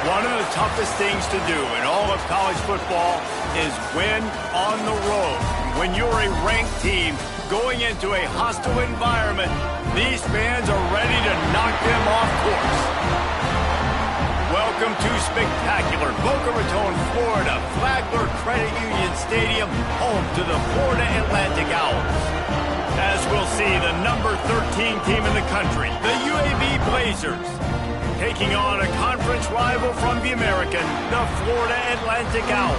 One of the toughest things to do in all of college football is win on the road. When you're a ranked team going into a hostile environment, these fans are ready to knock them off course. Welcome to spectacular Boca Raton, Florida, Flagler Credit Union Stadium, home to the Florida Atlantic Owls. As we'll see, the number 13 team in the country, the UAB Blazers, taking on a conference rival from the American, the Florida Atlantic Owls.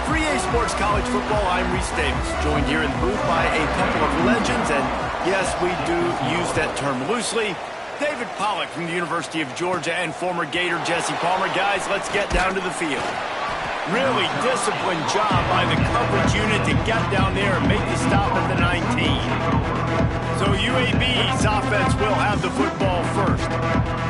For EA Sports College Football, I'm Reese Davis, joined here in the booth by a couple of legends, and yes, we do use that term loosely. David Pollack from the University of Georgia and former Gator Jesse Palmer. Guys, let's get down to the field. Really disciplined job by the coverage unit to get down there and make the stop at the 19. So UAB's offense will have the football first.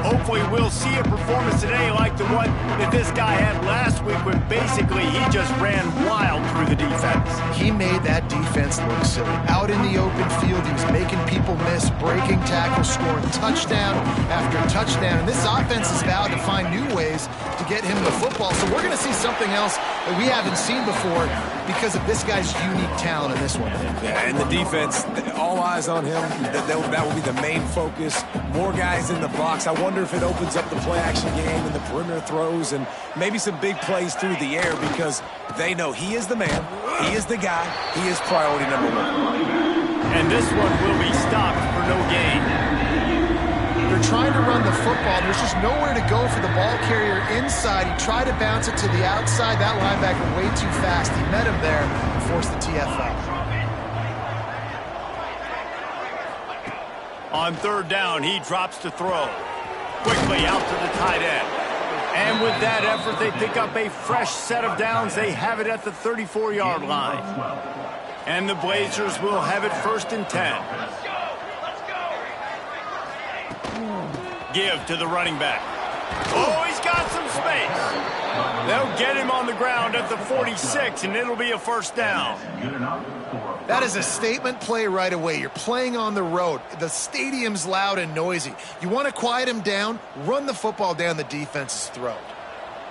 Hopefully we'll see a performance today like the one that this guy had last week when basically he just ran wild through the defense. He made that defense look silly. Out in the open field, he was making people miss, breaking tackles, scoring touchdown after touchdown. And this offense is vowed to find new ways to get him the football. So we're going to see something else that we haven't seen before because of this guy's unique talent in this one. Yeah, and the defense, all eyes on him. That will be the main focus. More guys in the box. I wonder if it opens up the play-action game and the perimeter throws and maybe some big plays through the air because they know he is the man, he is the guy, he is priority number one. And this one will be stopped for no gain. They're trying to run the football. There's just nowhere to go for the ball carrier inside. He tried to bounce it to the outside. That linebacker way too fast. He met him there and forced the TFL. On third down, he drops to throw. Quickly out to the tight end. And with that effort, they pick up a fresh set of downs. They have it at the 34-yard line. And the Blazers will have it 1st and 10. Give to the running back. Oh, he's got some space. They'll get him on the ground at the 46, and it'll be a 1st down. That is a statement play right away. You're playing on the road. The stadium's loud and noisy. You want to quiet him down, run the football down the defense's throat.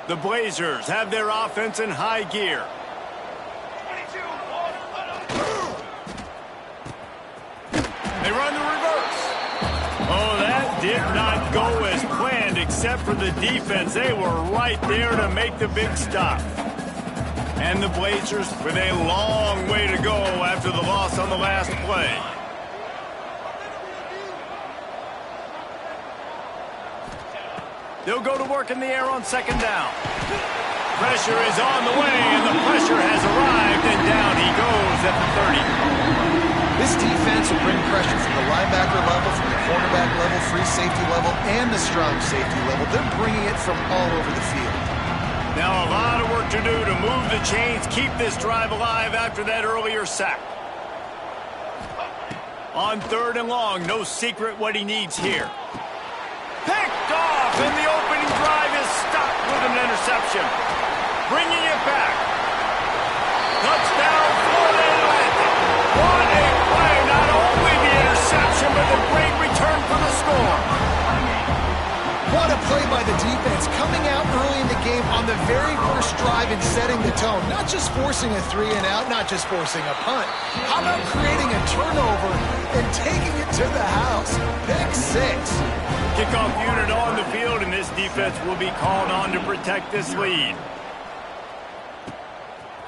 The Blazers have their offense in high gear. They run the reverse. Oh, that did not go as planned except for the defense. They were right there to make the big stop. And the Blazers with a long way to go after the loss on the last play. They'll go to work in the air on 2nd down. Pressure is on the way, and the pressure has arrived, and down he goes at the 30. This defense will bring pressure from the linebacker level, from the cornerback level, free safety level, and the strong safety level. They're bringing it from all over the field. Now a lot of work to do to move the chains, keep this drive alive after that earlier sack. On 3rd and long, no secret what he needs here. Picked off, and the opening drive is stopped with an interception. Bringing it back. Touchdown, Florida Atlantic. What a play, not only the interception, but the great return for the score. What a play by the defense, coming out early in the game on the very first drive and setting the tone. Not just forcing a 3-and-out, not just forcing a punt. How about creating a turnover and taking it to the house? Pick 6. Kickoff unit on the field, and this defense will be called on to protect this lead.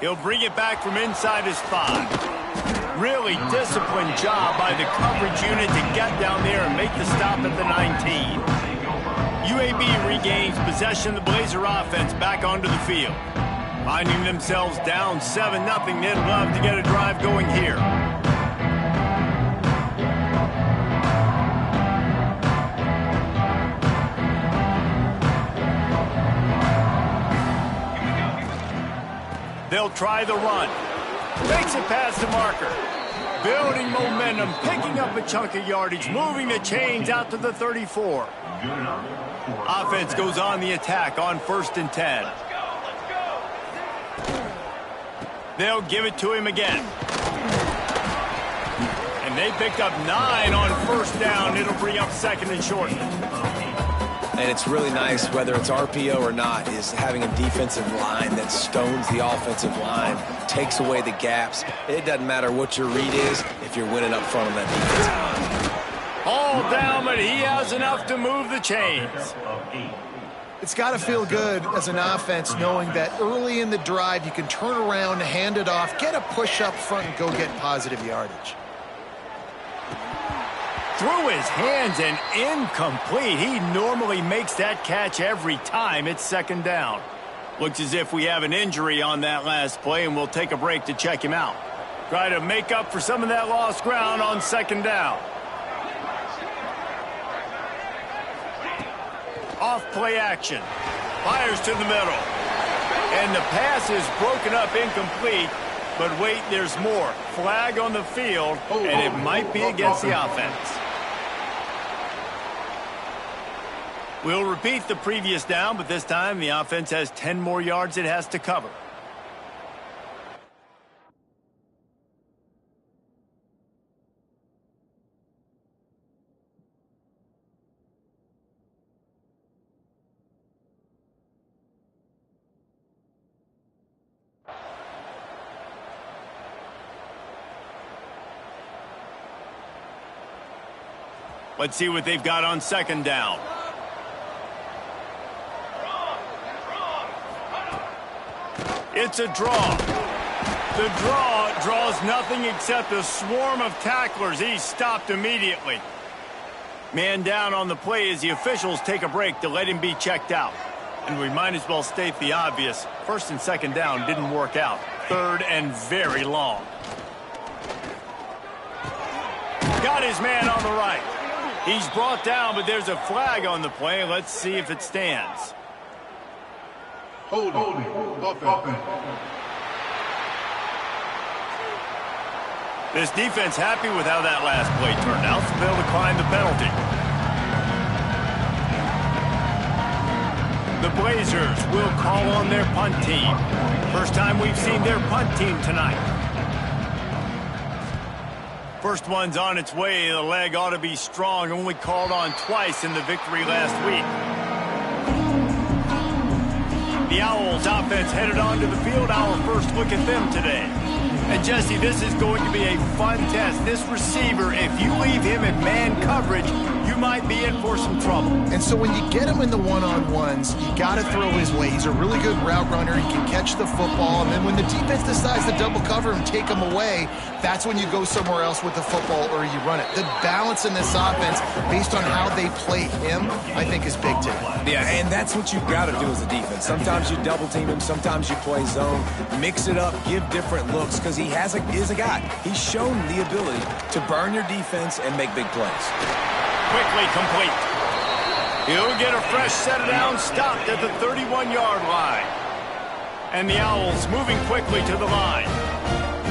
He'll bring it back from inside his 5. Really disciplined job by the coverage unit to get down there and make the stop at the 19. UAB regains possession of the Blazer offense back onto the field. Finding themselves down 7-0, they'd love to get a drive going here. They'll try the run. Makes it past the marker. Building momentum, picking up a chunk of yardage, moving the chains out to the 34. Offense goes on the attack on 1st and 10. They'll give it to him again. And they picked up 9 on 1st down. It'll bring up 2nd and short. And it's really nice, whether it's RPO or not, is having a defensive line that stones the offensive line, takes away the gaps. It doesn't matter what your read is if you're winning up front on that defensive line. All down, but he has enough to move the chains. It's got to feel good as an offense knowing that early in the drive you can turn around, hand it off, get a push up front, and go get positive yardage. Through his hands and incomplete. He normally makes that catch every time it's second down. Looks as if we have an injury on that last play, and we'll take a break to check him out. Try to make up for some of that lost ground on second down. Off play action. Fires to the middle. And the pass is broken up incomplete. But wait, there's more. Flag on the field, and it might be against the offense. We'll repeat the previous down, but this time the offense has 10 more yards it has to cover. Let's see what they've got on second down. It's a draw. The draw draws nothing except a swarm of tacklers. He's stopped immediately. Man down on the play as the officials take a break to let him be checked out. And we might as well state the obvious. First and second down didn't work out. Third and very long. Got his man on the right. He's brought down, but there's a flag on the play. Let's see if it stands. Holding. This defense happy with how that last play turned out, so they'll decline the penalty. The Blazers will call on their punt team. First time we've seen their punt team tonight. First one's on its way. The leg ought to be strong. Only called on twice in the victory last week. The Owls offense headed onto the field. Our first look at them today. And Jesse, this is going to be a fun test. This receiver, if you leave him in man coverage, you might be in for some trouble. And so when you get him in the one-on-ones, you got to throw his way. He's a really good route runner. He can catch the football. And then when the defense decides to double cover him, take him away, that's when you go somewhere else with the football or you run it. The balance in this offense, based on how they play him, I think is big today. Yeah, and that's what you've got to do as a defense. Sometimes you double team him, sometimes you play zone. Mix it up, give different looks, because he is a guy. He's shown the ability to burn your defense and make big plays. Quickly complete. He'll get a fresh set down, stopped at the 31-yard line. And the Owls moving quickly to the line.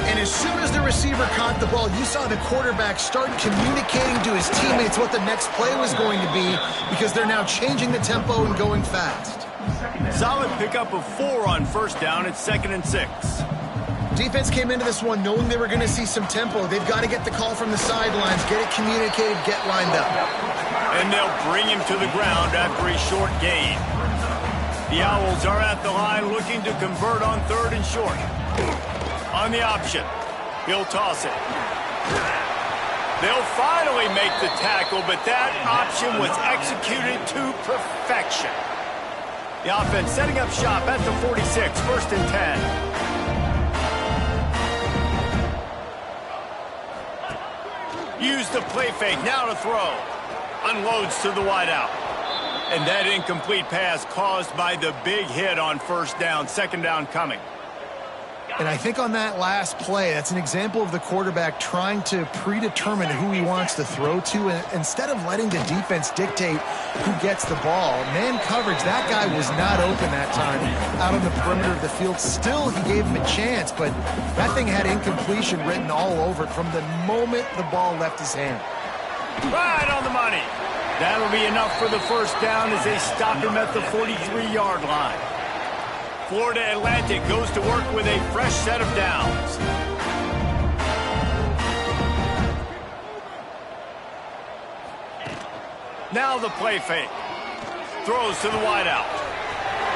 And as soon as the receiver caught the ball, you saw the quarterback start communicating to his teammates what the next play was going to be, because they're now changing the tempo and going fast. Solid pickup of 4 on first down. It's 2nd and 6. Defense came into this one knowing they were going to see some tempo. They've got to get the call from the sidelines, get it communicated, get lined up. And they'll bring him to the ground after a short gain. The Owls are at the line looking to convert on 3rd and short. On the option, he'll toss it. They'll finally make the tackle, but that option was executed to perfection. The offense setting up shop at the 46, 1st and 10. Use the play fake, now to throw. Unloads to the wideout. And that incomplete pass caused by the big hit on first down, 2nd down coming. And I think on that last play, that's an example of the quarterback trying to predetermine who he wants to throw to, and instead of letting the defense dictate who gets the ball. Man coverage, that guy was not open that time out on the perimeter of the field. Still, he gave him a chance, but that thing had incompletion written all over it from the moment the ball left his hand. Right on the money. That'll be enough for the first down as they stop him at the 43-yard line. Florida Atlantic goes to work with a fresh set of downs. Now the play fake. throws to the wideout.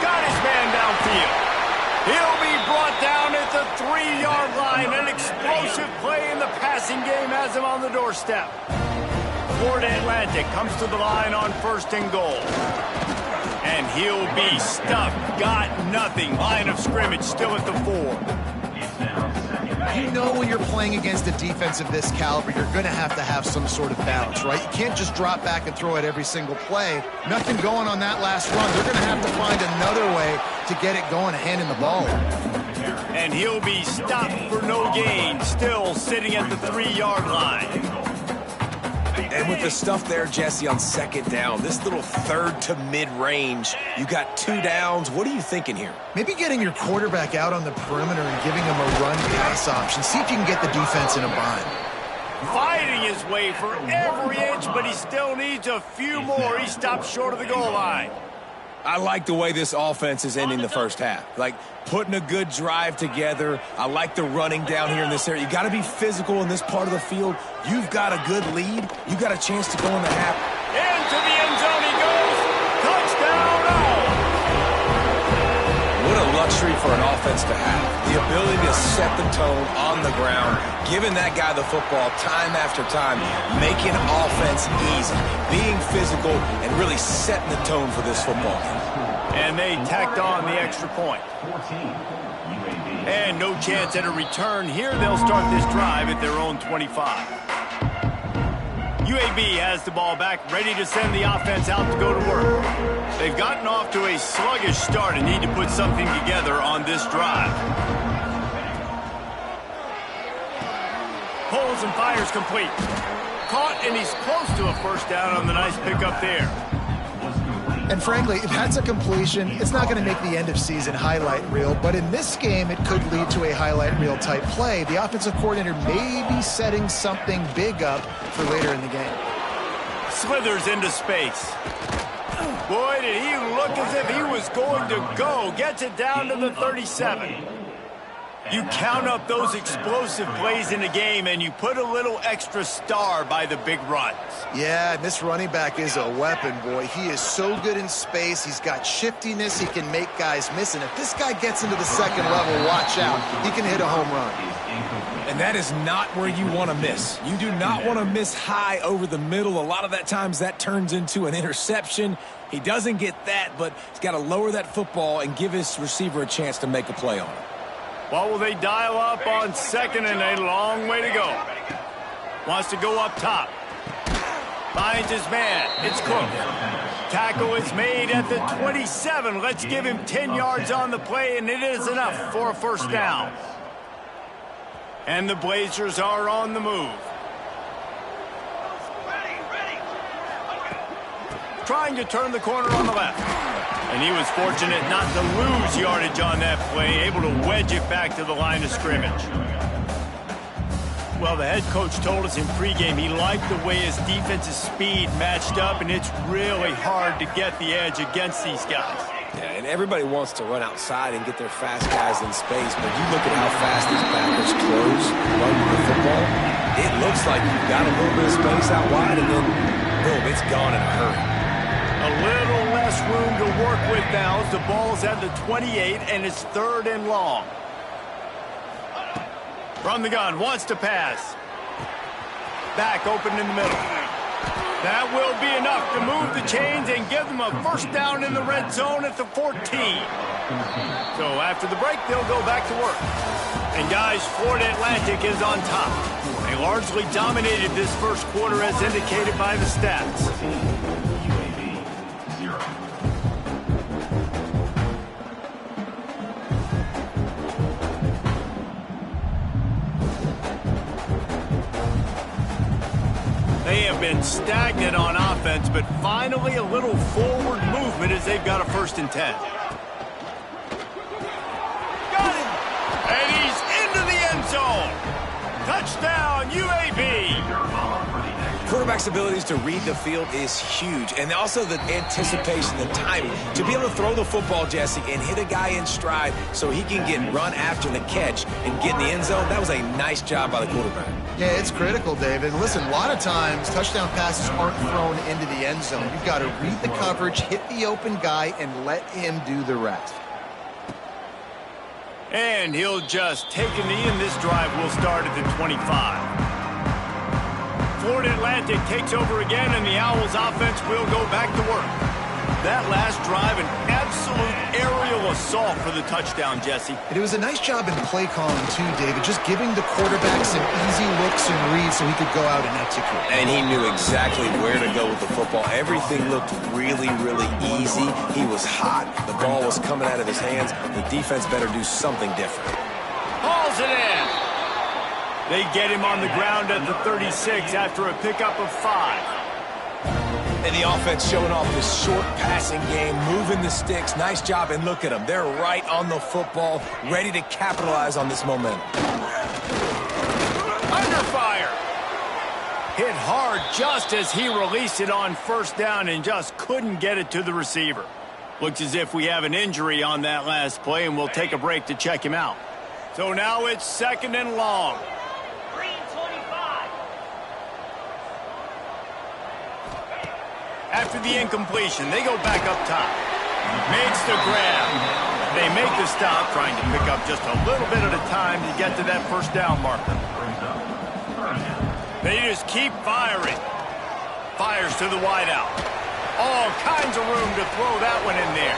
Got his man downfield. He'll be brought down at the 3-yard line. An explosive play in the passing game has him on the doorstep. Florida Atlantic comes to the line on 1st and goal. And he'll be stuffed. Got nothing. Line of scrimmage still at the 4. You know when you're playing against a defense of this caliber, you're going to have some sort of balance, right? You can't just drop back and throw it every single play. Nothing going on that last run. They're going to have to find another way to get it going, handing the ball. And he'll be stopped for no gain, still sitting at the 3-yard line. And with the stuff there, Jesse, on 2nd down, this little 3rd to mid-range, you got 2 downs. What are you thinking here? Maybe getting your quarterback out on the perimeter and giving him a run-pass option. See if you can get the defense in a bind. Fighting his way for every inch, but he still needs a few more. He stopped short of the goal line. I like the way this offense is ending the first half. Like, putting a good drive together. I like the running down here in this area. You got to be physical in this part of the field. You've got a good lead. You got a chance to go in the half. Into the end zone he goes. Touchdown! What a luxury for an offense to have. The ability to set the tone on the ground, giving that guy the football time after time, making offense easy, being physical, and really setting the tone for this football game. And they tacked on the extra point. And no chance at a return here. They'll start this drive at their own 25. UAB has the ball back, ready to send the offense out to go to work. They've gotten off to a sluggish start and need to put something together on this drive. Pulls and fires complete. Caught, and he's close to a 1st down on the nice pickup there. And frankly, if that's a completion, it's not going to make the end of season highlight reel, but in this game, it could lead to a highlight reel type play. The offensive coordinator may be setting something big up for later in the game. Slithers into space. Boy, did he look as if he was going to go. Gets it down to the 37. You count up those explosive plays in the game, and you put a little extra star by the big runs. Yeah, and this running back is a weapon, boy. He is so good in space. He's got shiftiness. He can make guys miss. And if this guy gets into the 2nd level, watch out. He can hit a home run. And that is not where you want to miss. You do not want to miss high over the middle. A lot of that times that turns into an interception. He doesn't get that, but he's got to lower that football and give his receiver a chance to make a play on it. What will they dial up on 2nd and a long way to go? Wants to go up top. Finds his man. It's Cook. Tackle is made at the 27. Let's give him 10 yards on the play, and it is enough for a 1st down. And the Blazers are on the move. Trying to turn the corner on the left. And he was fortunate not to lose yardage on that play, able to wedge it back to the line of scrimmage. Well, the head coach told us in pregame he liked the way his defense's speed matched up, and it's really hard to get the edge against these guys. Yeah, and everybody wants to run outside and get their fast guys in space, but you look at how fast these backers close running the football. It looks like you've got a little bit of space out wide, and then, boom, it's gone in a hurry. A little less room to work with now as the ball's at the 28 and it's 3rd and long. From the gun, wants to pass. Back open in the middle. That will be enough to move the chains and give them a 1st down in the red zone at the 14. So after the break, they'll go back to work. And guys, Florida Atlantic is on top. They largely dominated this 1st quarter as indicated by the stats. They have been stagnant on offense, but finally a little forward movement as they've got a 1st and 10. Got him! And he's into the end zone. Touchdown, UAB! Quarterback's abilities to read the field is huge, and also the anticipation, the timing. To be able to throw the football, Jesse, and hit a guy in stride so he can get run after the catch and get in the end zone, that was a nice job by the quarterback. Yeah, it's critical, David. Listen, a lot of times touchdown passes aren't thrown into the end zone. You've got to read the coverage, hit the open guy, and let him do the rest. And he'll just take a knee, and this drive will start at the 25. Florida Atlantic takes over again, and the Owls offense will go back to work. That last drive, an absolute aerial assault for the touchdown, Jesse. And it was a nice job in play calling, too, David, just giving the quarterback some easy looks and reads so he could go out and execute. And he knew exactly where to go with the football. Everything looked really, really easy. He was hot. The ball was coming out of his hands. The defense better do something different. Hauls it in. They get him on the ground at the 36 after a pickup of 5. And the offense showing off this short passing game, moving the sticks. Nice job, and look at them. They're right on the football, ready to capitalize on this momentum. Under fire. Hit hard just as he released it on first down and just couldn't get it to the receiver. Looks as if we have an injury on that last play, and we'll take a break to check him out. So now it's 2nd and long. After the incompletion, they go back up top. Makes the grab. They make the stop, trying to pick up just a little bit at a time to get to that first down marker. They just keep firing. Fires to the wideout. All kinds of room to throw that one in there.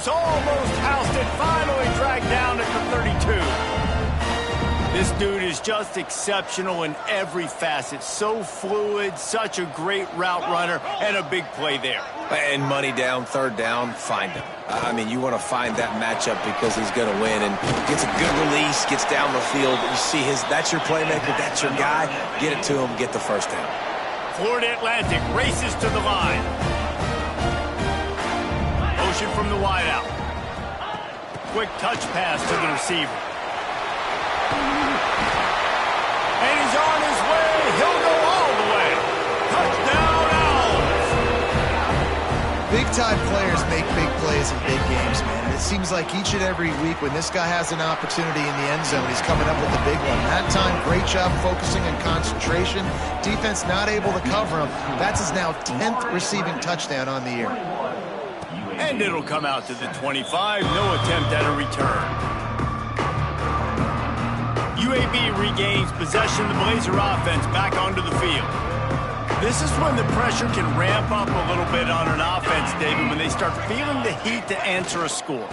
Almost housed it, finally dragged down at the 32. This dude is just exceptional in every facet. So fluid, such a great route runner, and a big play there. And money down, 3rd down, find him. I mean, you want to find that matchup because he's going to win. And gets a good release, gets down the field. You see that's your playmaker, that's your guy. Get it to him, get the first down. Florida Atlantic races to the line. Motion from the wideout. Quick touch pass to the receiver. And he's on his way. He'll go all the way. Touchdown, Owls. Big-time players make big plays in big games, man. And it seems like each and every week when this guy has an opportunity in the end zone, he's coming up with a big one. That time, great job focusing on concentration. Defense not able to cover him. That's his now 10th receiving touchdown on the year. And it'll come out to the 25. No attempt at a return. UAB regains possession. The Blazer offense back onto the field. This is when the pressure can ramp up a little bit on an offense, David, when they start feeling the heat to answer a score.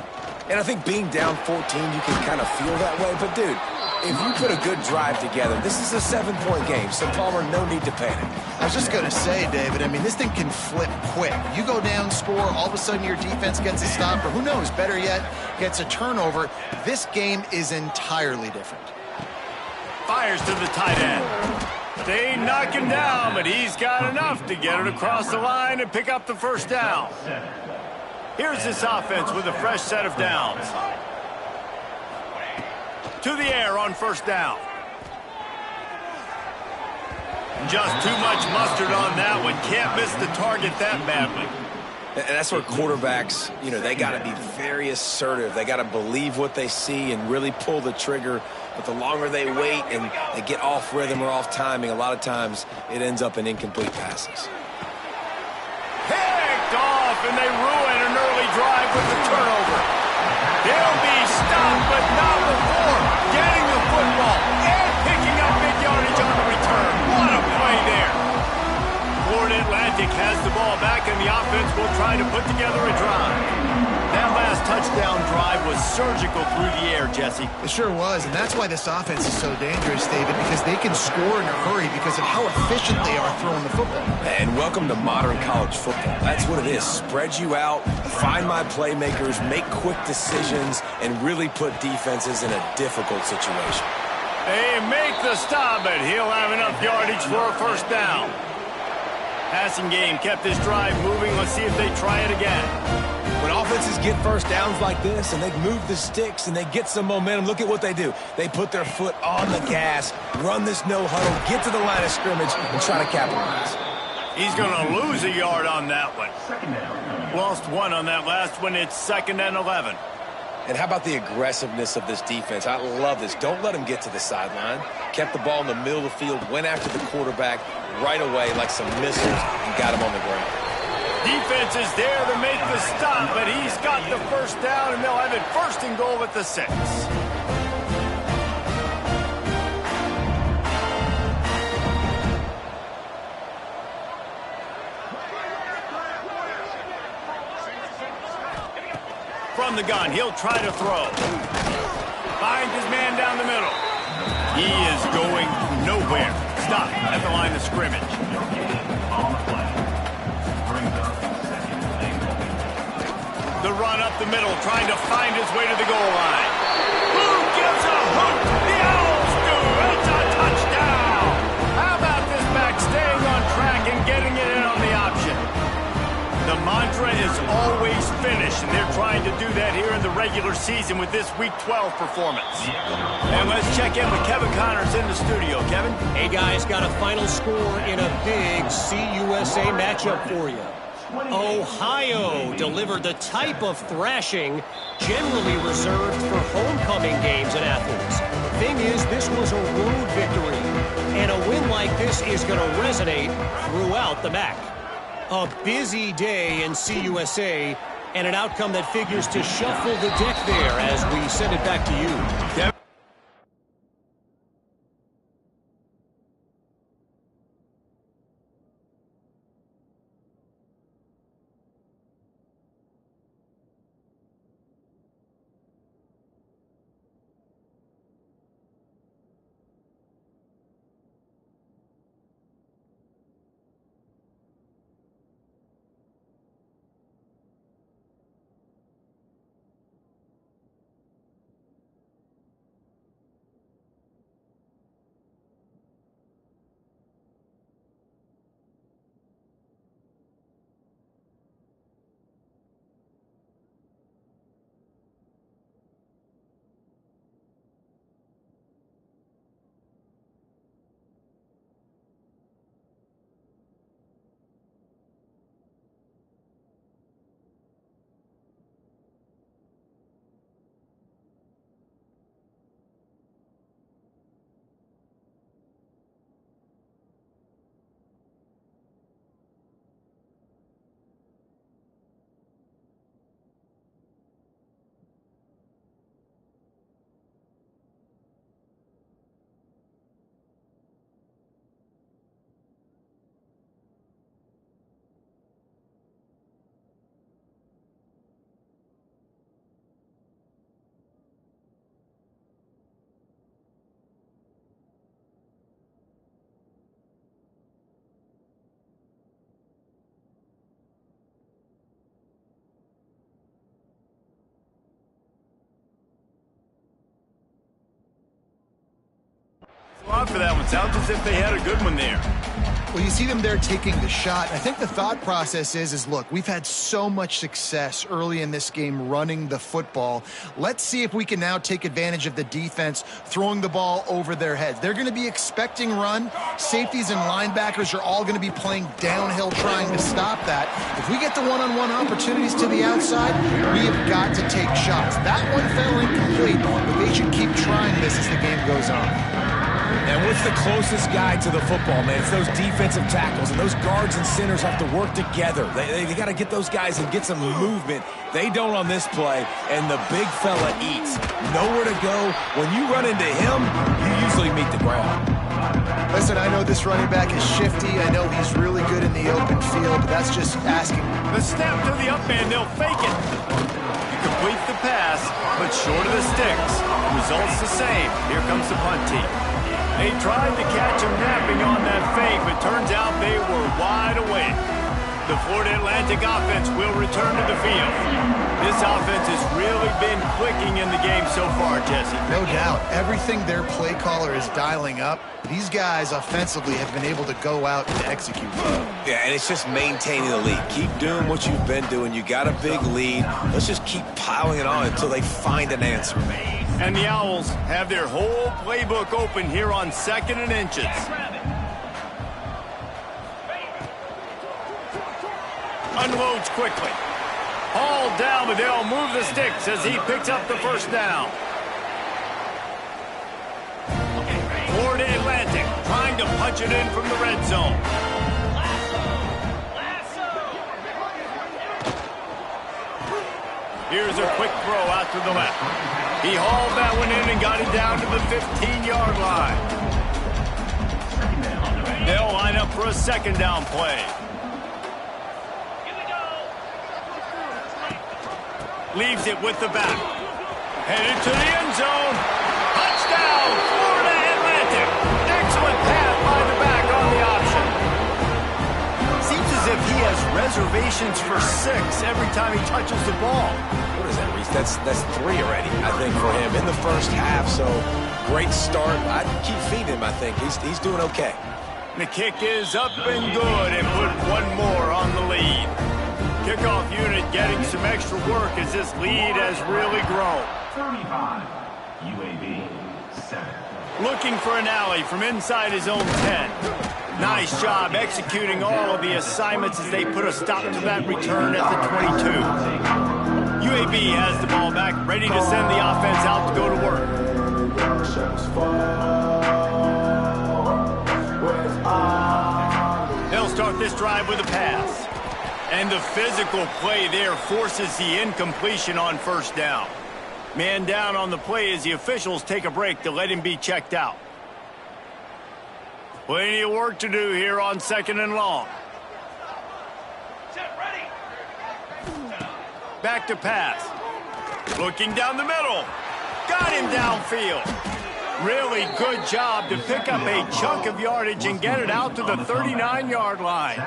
And I think being down 14, you can kind of feel that way. But, dude, if you put a good drive together, this is a 7-point game, so Palmer, no need to panic. I was just going to say, David, I mean, this thing can flip quick. You go down, score, all of a sudden your defense gets a stop, or who knows, better yet, gets a turnover. This game is entirely different. Fires to the tight end. They knock him down, but he's got enough to get it across the line and pick up the first down. Here's this offense with a fresh set of downs. To the air on first down. Just too much mustard on that one. Can't miss the target that badly. And that's where quarterbacks, they got to be very assertive. They got to believe what they see and really pull the trigger. But the longer they wait and they get off rhythm or off timing, a lot of times it ends up in incomplete passes. Picked off, and they ruin an early drive with the turnover. He'll be stopped, but not before getting the football and picking up big yardage on the return. What a play there. Florida Atlantic has the ball back, and the offense will try to put together a drive. That last touchdown drive was surgical through the air, Jesse. It sure was, and that's why this offense is so dangerous, David, because they can score in a hurry because of how efficient they are throwing the football. And welcome to modern college football. That's what it is. Spread you out, find my playmakers, make quick decisions, and really put defenses in a difficult situation. They make the stop, but he'll have enough yardage for a first down. Passing game kept this drive moving. Let's see if they try it again. When offenses get first downs like this and they move the sticks and they get some momentum, look at what they do. They put their foot on the gas, run this no huddle, get to the line of scrimmage, and try to capitalize. He's going to lose a yard on that one. Lost one on that last one. It's 2nd and 11. And how about the aggressiveness of this defense? I love this. Don't let him get to the sideline. Kept the ball in the middle of the field, went after the quarterback right away like some missiles and got him on the ground. Defense is there to make the stop, but he's got the first down, and they'll have it 1st and goal at the 6. From the gun, he'll try to throw. Finds his man down the middle. He is going nowhere. Stop at the line of scrimmage. The run up the middle, trying to find his way to the goal line. Who gives a hoot? The Owls do. It's a touchdown. How about this back staying on track and getting it in on the option? The mantra is always finish, and they're trying to do that here in the regular season with this Week 12 performance. And let's check in with Kevin Connors in the studio. Kevin? Hey, guys, got a final score in a big CUSA matchup for you. Ohio delivered the type of thrashing generally reserved for homecoming games in Athens. Thing is, this was a road victory, and a win like this is going to resonate throughout the MAC. A busy day in CUSA, and an outcome that figures to shuffle the deck there as we send it back to you. For that one. Sounds as if they had a good one there. Well, you see them there taking the shot. I think the thought process is look, we've had so much success early in this game running the football. Let's see if we can now take advantage of the defense throwing the ball over their heads. They're going to be expecting run. Safeties and linebackers are all going to be playing downhill trying to stop that. If we get the one-on-one opportunities to the outside, we have got to take shots. That one fell incomplete, but they should keep trying this as the game goes on. And what's the closest guy to the football, man? It's those defensive tackles, and those guards and centers have to work together. They got to get those guys and get some movement. They don't on this play, and the big fella eats. Nowhere to go. When you run into him, you usually meet the ground. Listen, I know this running back is shifty. I know he's really good in the open field, but that's just asking. The snap to the up man, they'll fake it. He completes the pass, but short of the sticks. Results the same. Here comes the punt team. They tried to catch him napping on that fake, but turns out they were wide awake. The Florida Atlantic offense will return to the field. This offense has really been clicking in the game so far, Jesse. No doubt. Everything their play caller is dialing up, these guys offensively have been able to go out and execute. Yeah, and it's just maintaining the lead. Keep doing what you've been doing. You got a big lead. Let's just keep piling it on until they find an answer. And the Owls have their whole playbook open here on 2nd and inches. Unloads quickly. Hauled down, but they'll move the sticks as he picks up the first down. Florida Atlantic trying to punch it in from the red zone. Here's a quick throw out to the left. He hauled that one in and got it down to the 15-yard line. They'll line up for a second down play. Leaves it with the back. Headed to the end zone. Touchdown, Florida Atlantic. Excellent pass by the back on the option. Seems as if he has reservations for 6 every time he touches the ball. What is that, Reese? That's 3 already, I think, for him in the first half. So great start. I'd keep feeding him, I think. He's doing okay. The kick is up and good and put one more on the lead. Kickoff unit getting some extra work as this lead has really grown. 35, UAB 7. Looking for an alley from inside his own 10. Nice job executing all of the assignments as they put a stop to that return at the 22. UAB has the ball back, ready to send the offense out to go to work. They'll start this drive with a pass. And the physical play there forces the incompletion on first down. Man down on the play as the officials take a break to let him be checked out. Plenty of work to do here on 2nd and long. Back to pass. Looking down the middle. Got him downfield. Really good job to pick up a chunk of yardage and get it out to the 39-yard line.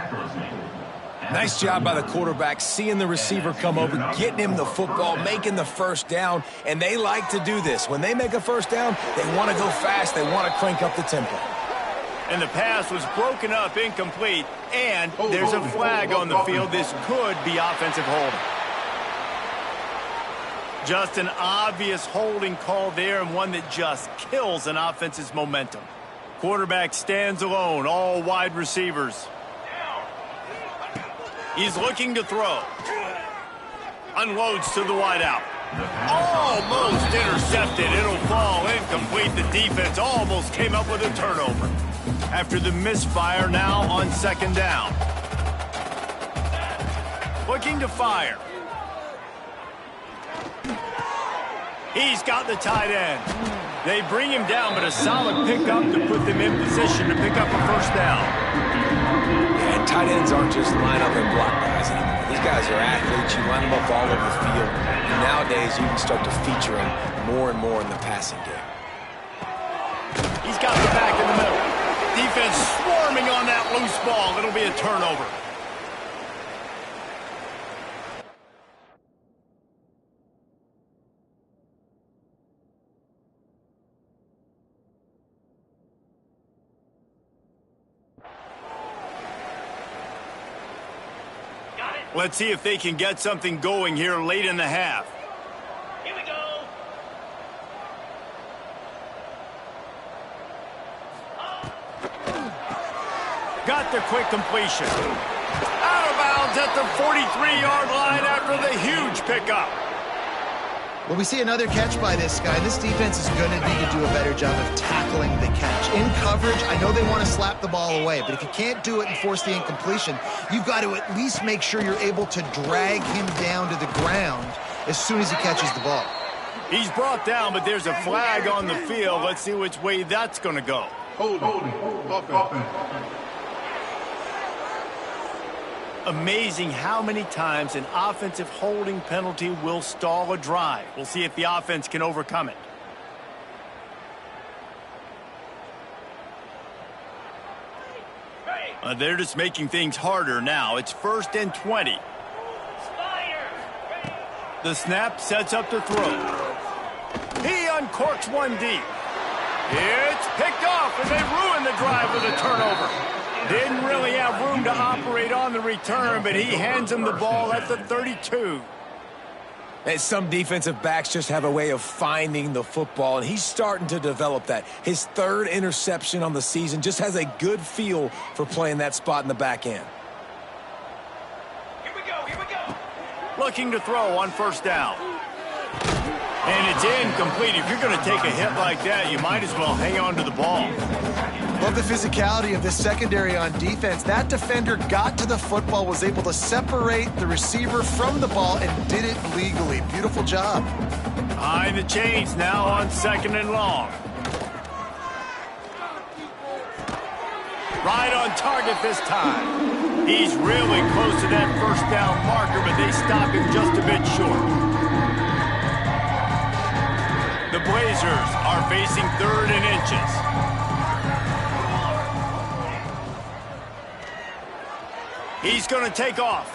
Nice job by the quarterback, seeing the receiver come over, getting him the football, making the first down, and they like to do this. When they make a first down, they want to go fast, they want to crank up the tempo. And the pass was broken up, incomplete, and there's a flag on the field. This could be offensive holding. Just an obvious holding call there, and one that just kills an offense's momentum. Quarterback stands alone, all wide receivers. He's looking to throw. Unloads to the wideout. Almost intercepted. It'll fall incomplete. The defense almost came up with a turnover. After the misfire, now on 2nd down. Looking to fire. He's got the tight end. They bring him down, but a solid pickup to put them in position to pick up a first down. And tight ends aren't just line up and block guys anymore. These guys are athletes. You line them up all over the field. And nowadays, you can start to feature them more and more in the passing game. He's got the back in the middle. Defense swarming on that loose ball. It'll be a turnover. Let's see if they can get something going here late in the half. Here we go. Got the quick completion. Out of bounds at the 43-yard line after the huge pickup. Well, we see another catch by this guy. This defense is going to need to do a better job of tackling the catch. In coverage, I know they want to slap the ball away, but if you can't do it and force the incompletion, you've got to at least make sure you're able to drag him down to the ground as soon as he catches the ball. He's brought down, but there's a flag on the field. Let's see which way that's going to go. Holding. Amazing how many times an offensive holding penalty will stall a drive. We'll see if the offense can overcome it. They're just making things harder now. It's 1st and 20. The snap sets up to throw. He uncorks one deep. It's picked off, and they ruin the drive with a turnover. Didn't really have room to operate on the return, but he hands him the ball at the 32. And some defensive backs just have a way of finding the football, and he's starting to develop that. His 3rd interception on the season, just has a good feel for playing that spot in the back end. Here we go. looking to throw on first down. And it's incomplete. If you're going to take a hit like that, you might as well hang on to the ball. Love the physicality of this secondary on defense. That defender got to the football, was able to separate the receiver from the ball, and did it legally. Beautiful job. Behind the chains now on 2nd and long. Right on target this time. He's really close to that first down marker, but they stop him just a bit short. The Blazers are facing 3rd and inches. He's going to take off.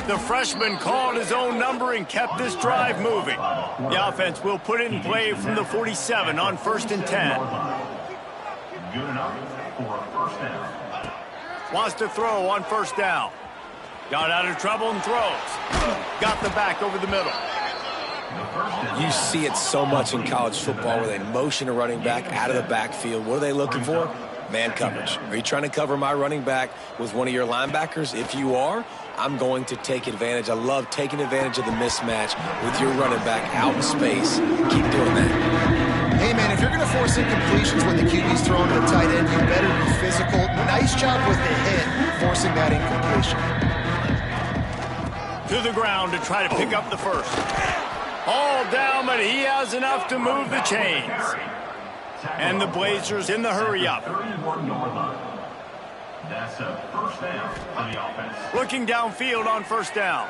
The freshman called his own number and kept this drive moving. The offense will put it in play from the 47 on 1st and 10. Good enough for a first down. Wants to throw on first down. Got out of trouble and throws. Got the back over the middle. You see it so much in college football where they motion a running back out of the backfield. What are they looking for? Man coverage. Are you trying to cover my running back with one of your linebackers? If you are, I'm going to take advantage. I love taking advantage of the mismatch with your running back out in space. Keep doing that. Hey, man, if you're going to force incompletions when the QB's throwing to the tight end, you better be physical. Nice job with the hit, forcing that incompletion. To the ground to try to pick up the first. All down, but he has enough to move the chains. And the Blazers in the hurry up. That's a first down for the offense. Looking downfield on first down.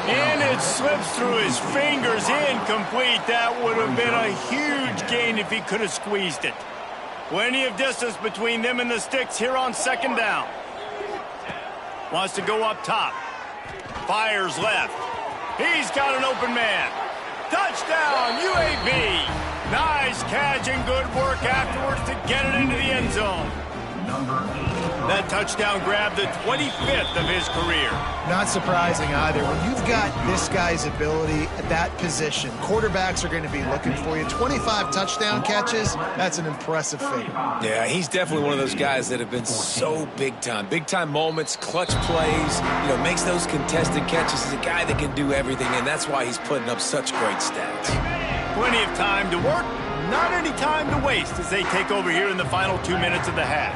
And it slips through his fingers, incomplete. That would have been a huge gain if he could have squeezed it. Plenty of distance between them and the sticks here on 2nd down. Wants to go up top. Fires left. He's got an open man. Touchdown, UAB. Nice catch and good work afterwards to get it into the end zone. That touchdown grabbed the 25th of his career. Not surprising either. When you've got this guy's ability at that position, quarterbacks are going to be looking for you. 25 touchdown catches, that's an impressive figure. Yeah, he's definitely one of those guys that have been so big time. Big time moments, clutch plays, makes those contested catches. He's a guy that can do everything, and that's why he's putting up such great stats. Plenty of time to work, not any time to waste as they take over here in the final 2 minutes of the half.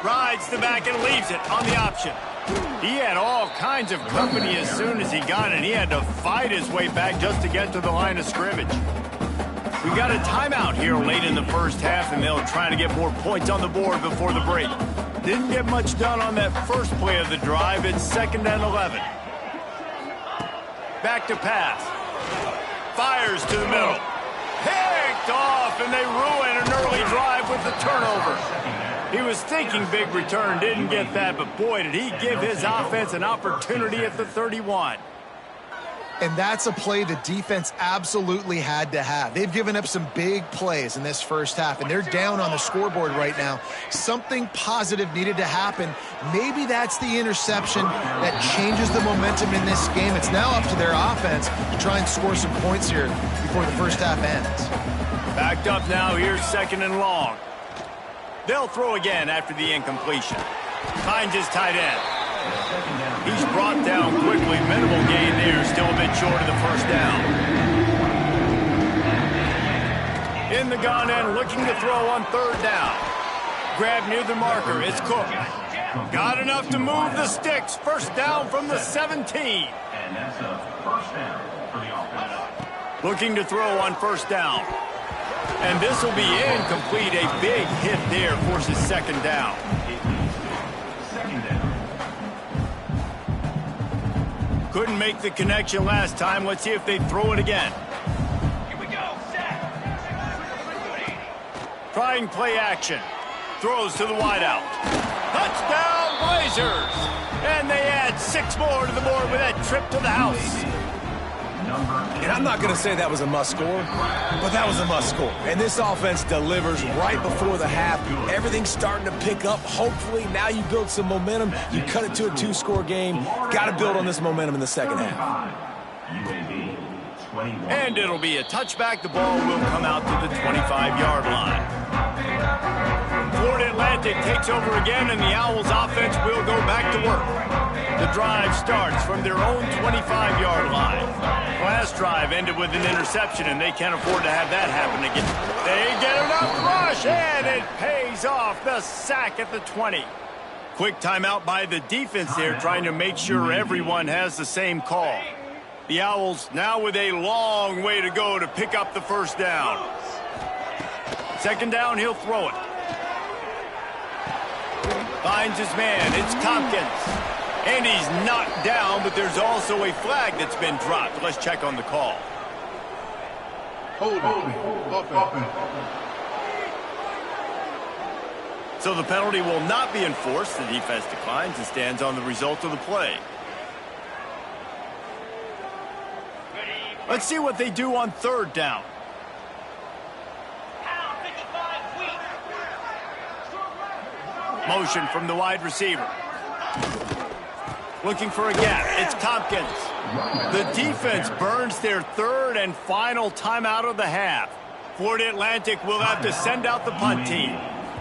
Rides the back and leaves it on the option. He had all kinds of company as soon as he got it. He had to fight his way back just to get to the line of scrimmage. We got a timeout here late in the first half, and they'll try to get more points on the board before the break. Didn't get much done on that first play of the drive. It's 2nd and 11. Back to pass. Fires to the middle. Picked off, and they ruin an early drive with the turnover. He was thinking big return, didn't get that, but boy, did he give his offense an opportunity at the 31. And that's a play the defense absolutely had to have. They've given up some big plays in this first half, and they're down on the scoreboard right now. Something positive needed to happen. Maybe that's the interception that changes the momentum in this game. It's now up to their offense to try and score some points here before the first half ends. Backed up now, here's 2nd and long. They'll throw again after the incompletion. Finds his tight end. He's brought down quickly. Minimal gain there. Still a bit short of the first down. In the gun end, looking to throw on 3rd down. Grab near the marker. It's Cook. Got enough to move the sticks. First down from the 17. And that's a first down for the offense. Looking to throw on first down. And this will be incomplete. A big hit there forces 2nd down. Couldn't make the connection last time. Let's see if they throw it again. Here we go. Trying play action. Throws to the wideout. Touchdown, Blazers! And they add 6 more to the board with that trip to the house. And I'm not going to say that was a must-score, but that was a must-score. And this offense delivers right before the half. Everything's starting to pick up. Hopefully, now you build some momentum. You cut it to a 2-score game. Got to build on this momentum in the second half. And it'll be a touchback. The ball will come out to the 25-yard line. Florida Atlantic takes over again, and the Owls offense will go back to work. The drive starts from their own 25-yard line. Last drive ended with an interception, and they can't afford to have that happen again. They get enough rush, and it pays off. The sack at the 20. Quick timeout by the defense there, trying to make sure everyone has the same call. The Owls now with a long way to go to pick up the first down. Second down, he'll throw it. Finds his man. It's Tompkins. And he's knocked down, but there's also a flag that's been dropped. Let's check on the call. Holding. Offense. So the penalty will not be enforced. The defense declines and stands on the result of the play. Let's see what they do on third down. Motion from the wide receiver. Looking for a gap. It's Tompkins. The defense burns their third and final timeout of the half. Florida Atlantic will have to send out the punt team.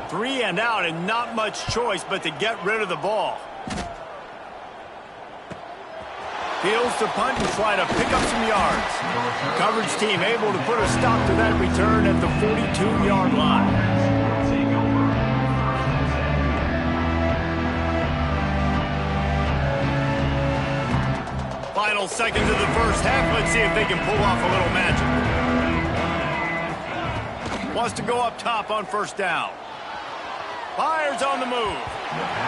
3 and out, and not much choice but to get rid of the ball. Fields to punt and try to pick up some yards. Coverage team able to put a stop to that return at the 42-yard line. Final seconds of the first half. Let's see if they can pull off a little magic. Wants to go up top on first down. Fires on the move.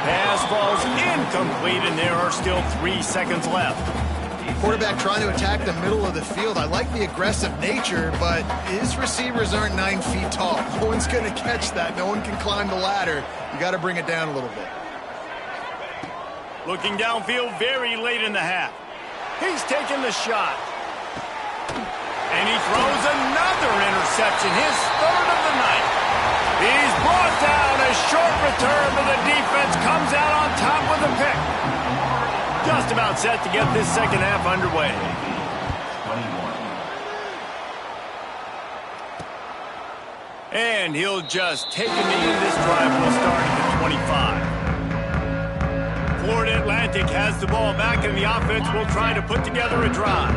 Pass falls incomplete, and there are still 3 seconds left. Quarterback trying to attack the middle of the field. I like the aggressive nature, but his receivers aren't 9 feet tall. No one's going to catch that. No one can climb the ladder. You got to bring it down a little bit. Looking downfield very late in the half. He's taking the shot. And he throws another interception, his third of the night. He's brought down. A short return, but the defense comes out on top with a pick. Just about set to get this second half underway. And he'll just take a knee, and this drive will start at the 25. Florida Atlantic has the ball back, and the offense will try to put together a drive.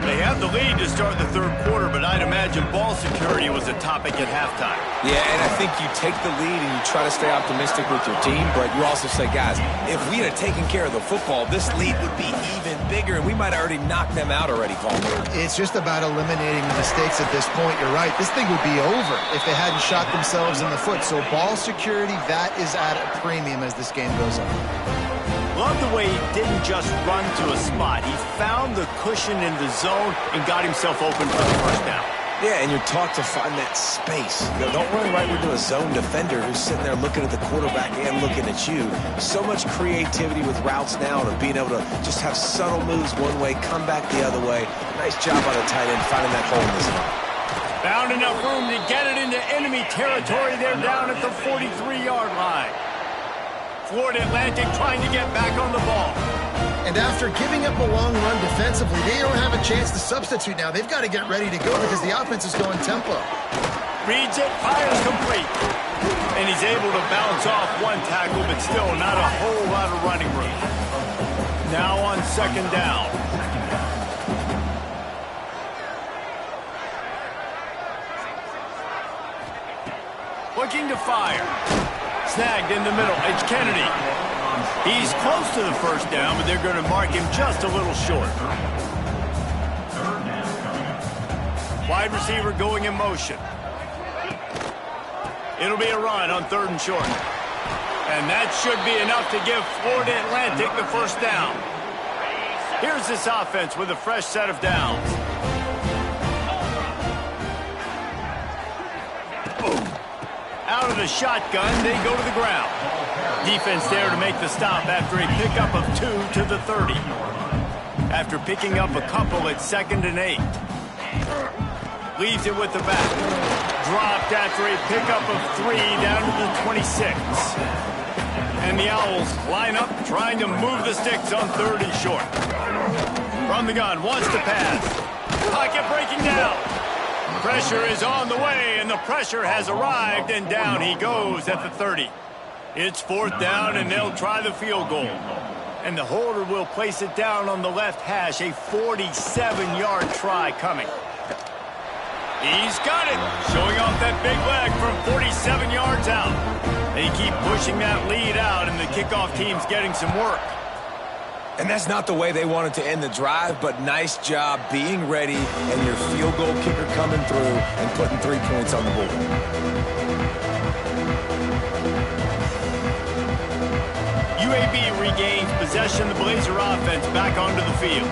They have the lead to start the third quarter, but I'd imagine ball security was a topic at halftime. Yeah, and I think you take the lead and you try to stay optimistic with your team, but you also say, guys, if we had taken care of the football, this lead would be even bigger, and we might have already knocked them out already, Paul. It's just about eliminating the mistakes at this point. You're right. This thing would be over if they hadn't shot themselves in the foot. So ball security, that is at a premium as this game goes on. Love the way he didn't just run to a spot. He found the cushion in the zone and got himself open for the first down. Yeah, and you're taught to find that space. You know, don't run right into a zone defender who's sitting there looking at the quarterback and looking at you. So much creativity with routes now to being able to just have subtle moves one way, come back the other way. Nice job by the tight end finding that hole in the zone. Found enough room to get it into enemy territory. They're down at the 43-yard line. Florida Atlantic trying to get back on the ball. And after giving up a long run defensively, they don't have a chance to substitute now. They've got to get ready to go because the offense is going tempo. Reads it, fires complete. And he's able to bounce off one tackle, but still not a whole lot of running room. Now on second down. Looking to fire. Snagged in the middle. It's Kennedy. He's close to the first down, but they're going to mark him just a little short. Wide receiver going in motion. It'll be a run on third and short. And that should be enough to give Florida Atlantic the first down. Here's this offense with a fresh set of downs. Out of the shotgun, they go to the ground. Defense there to make the stop after a pickup of 2 to the 30. After picking up a couple at 2nd and 8. Leaves it with the back. Dropped after a pickup of 3 down to the 26. And the Owls line up trying to move the sticks on third and short. From the gun, wants to pass. Pocket breaking down. Pressure is on the way, and the pressure has arrived, and down he goes at the 30. It's 4th down, and they'll try the field goal. And the holder will place it down on the left hash, a 47-yard try coming. He's got it, showing off that big leg from 47 yards out. They keep pushing that lead out, and the kickoff team's getting some work. And that's not the way they wanted to end the drive, but nice job being ready and your field goal kicker coming through and putting 3 points on the board. UAB regains possession of the Blazer offense back onto the field.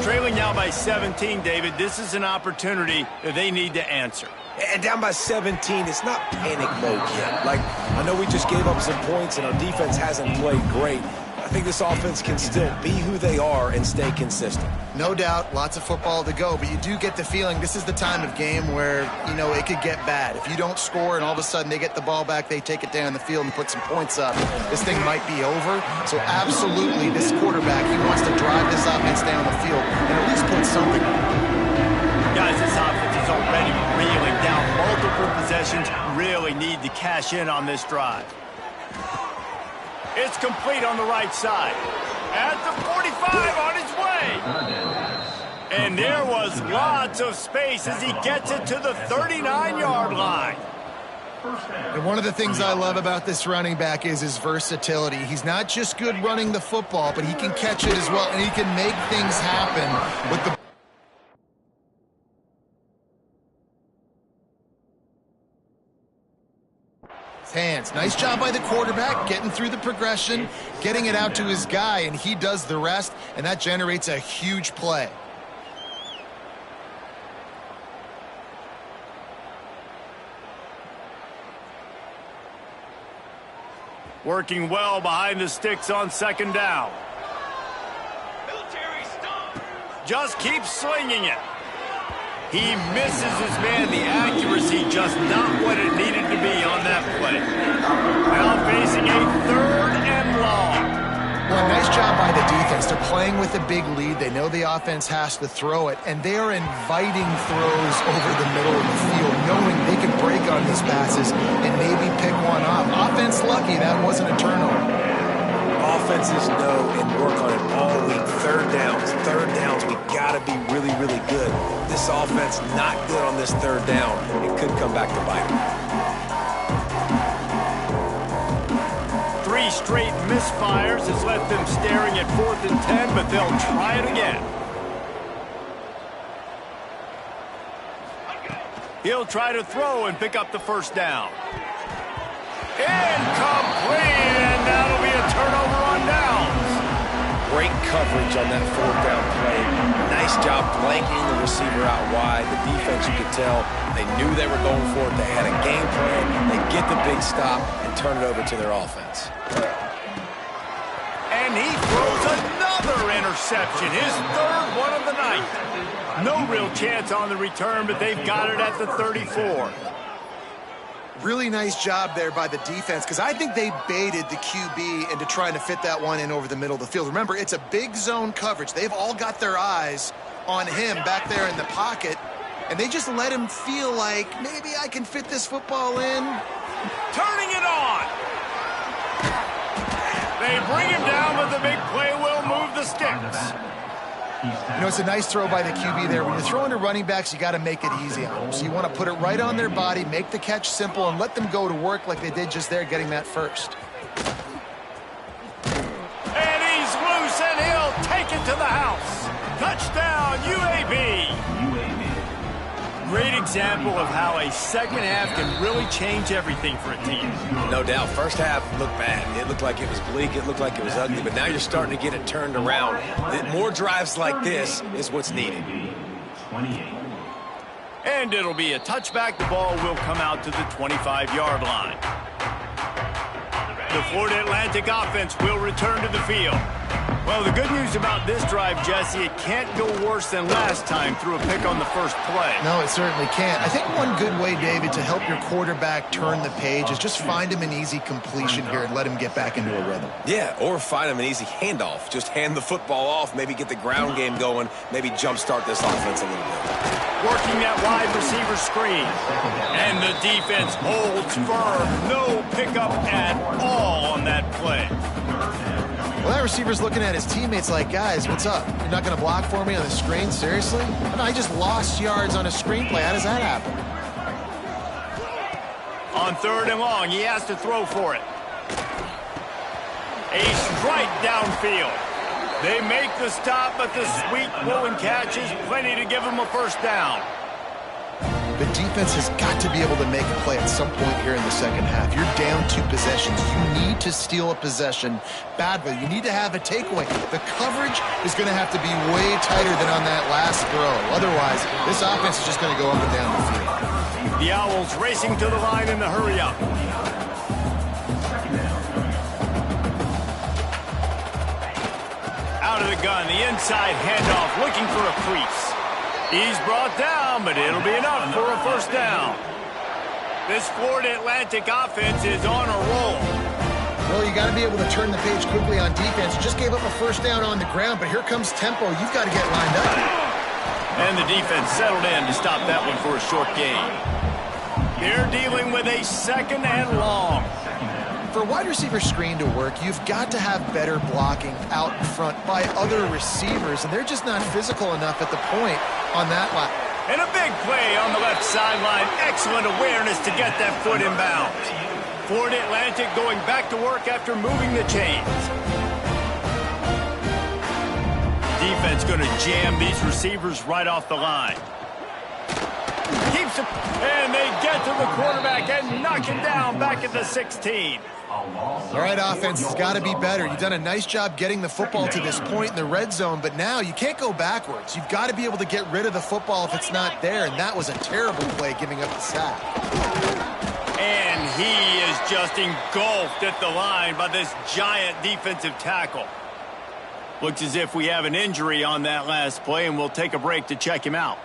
Trailing now by 17, David, this is an opportunity that they need to answer. And down by 17, it's not panic mode yet. Like, I know we just gave up some points and our defense hasn't played great. I think this offense can still be who they are and stay consistent. No doubt, lots of football to go, but you do get the feeling this is the time of game where, you know, it could get bad. If you don't score and all of a sudden they get the ball back, they take it down the field and put some points up, this thing might be over. So absolutely, this quarterback, he wants to drive this offense down the field and at least put something on. Guys, this offense is already reeling down multiple possessions. Really need to cash in on this drive. It's complete on the right side. At the 45 on his way. And there was lots of space as he gets it to the 39-yard line. And one of the things I love about this running back is his versatility. He's not just good running the football, but he can catch it as well, and he can make things happen with the hands. Nice job by the quarterback, getting through the progression, getting it out to his guy, and he does the rest, and that generates a huge play. Working well behind the sticks on 2nd down. Just keeps slinging it. He misses his man. The accuracy just not what it needed to be on that play. Now facing a 3rd and long. Well, nice job by the defense. They're playing with a big lead. They know the offense has to throw it, and they are inviting throws over the middle of the field, knowing they can break on these passes and maybe pick one off. Offense lucky that wasn't a turnover. Offenses know and work on it all week. 3rd downs, we gotta be really, really good. This offense not good on this 3rd down. It could come back to bite them. 3 straight misfires has left them staring at 4th and 10, but they'll try it again. He'll try to throw and pick up the 1st down. Incomplete, and that'll be a turnover on downs. Great coverage on that 4th down play. Nice job blanking the receiver out wide. The defense, you could tell, they knew they were going for it. They had a game plan. They get the big stop and turn it over to their offense. And he throws another interception, his 3rd one of the night. No real chance on the return, but they've got it at the 34. Really nice job there by the defense, because I think they baited the QB into trying to fit that one in over the middle of the field. Remember, it's a big zone coverage. They've all got their eyes on him back there in the pocket, and they just let him feel like, maybe I can fit this football in. Turning it on. They bring him down, but the big play will move the sticks. You know, it's a nice throw by the QB there. When you're throwing to running backs, you got to make it easy on them. So you want to put it right on their body, make the catch simple, and let them go to work like they did just there, getting that 1st. And he's loose, and he'll take it to the house. Touchdown, UAB. Great example of how a 2nd half can really change everything for a team. No doubt. 1st half looked bad. It looked like it was bleak. It looked like it was ugly. But now you're starting to get it turned around. More drives like this is what's needed. And it'll be a touchback. The ball will come out to the 25-yard line. The Florida Atlantic offense will return to the field. Well, the good news about this drive, Jesse, it can't go worse than last time through a pick on the first play. No, it certainly can't. I think one good way, David, to help your quarterback turn the page is just find him an easy completion here and let him get back into a rhythm. Yeah, or find him an easy handoff. Just hand the football off, maybe get the ground game going, maybe jumpstart this offense a little bit. Working that wide receiver screen. And the defense holds firm. No pickup at all on that play. Well, that receiver's looking at his teammates like, guys, what's up? You're not going to block for me on the screen? Seriously? No, I just lost yards on a screenplay. How does that happen? On 3rd and long, he has to throw for it. A strike downfield. They make the stop, but the sweet rolling catch is plenty to give him a first down. The defense has got to be able to make a play at some point here in the second half. You're down 2 possessions. You need to steal a possession badly. You need to have a takeaway. The coverage is going to have to be way tighter than on that last throw. Otherwise, this offense is just going to go up and down the field. The Owls racing to the line in the hurry-up. Out of the gun, the inside handoff, looking for a crease. He's brought down, but it'll be enough for a first down. This Florida Atlantic offense is on a roll. Well, you got to be able to turn the page quickly on defense. You just gave up a first down on the ground, but here comes tempo. You've got to get lined up. And the defense settled in to stop that one for a short gain. They're dealing with a 2nd and long. For a wide receiver screen to work, you've got to have better blocking out in front by other receivers, and they're just not physical enough at the point on that line. And a big play on the left sideline. Excellent awareness to get that foot in bounds. Florida Atlantic going back to work after moving the chains. Defense going to jam these receivers right off the line. Keeps it, and they get to the quarterback and knock him down back at the 16. All right, offense has got to be better. You've done a nice job getting the football to this point in the red zone, but now you can't go backwards. You've got to be able to get rid of the football if it's not there, and that was a terrible play giving up the sack. And he is just engulfed at the line by this giant defensive tackle. Looks as if we have an injury on that last play, and we'll take a break to check him out.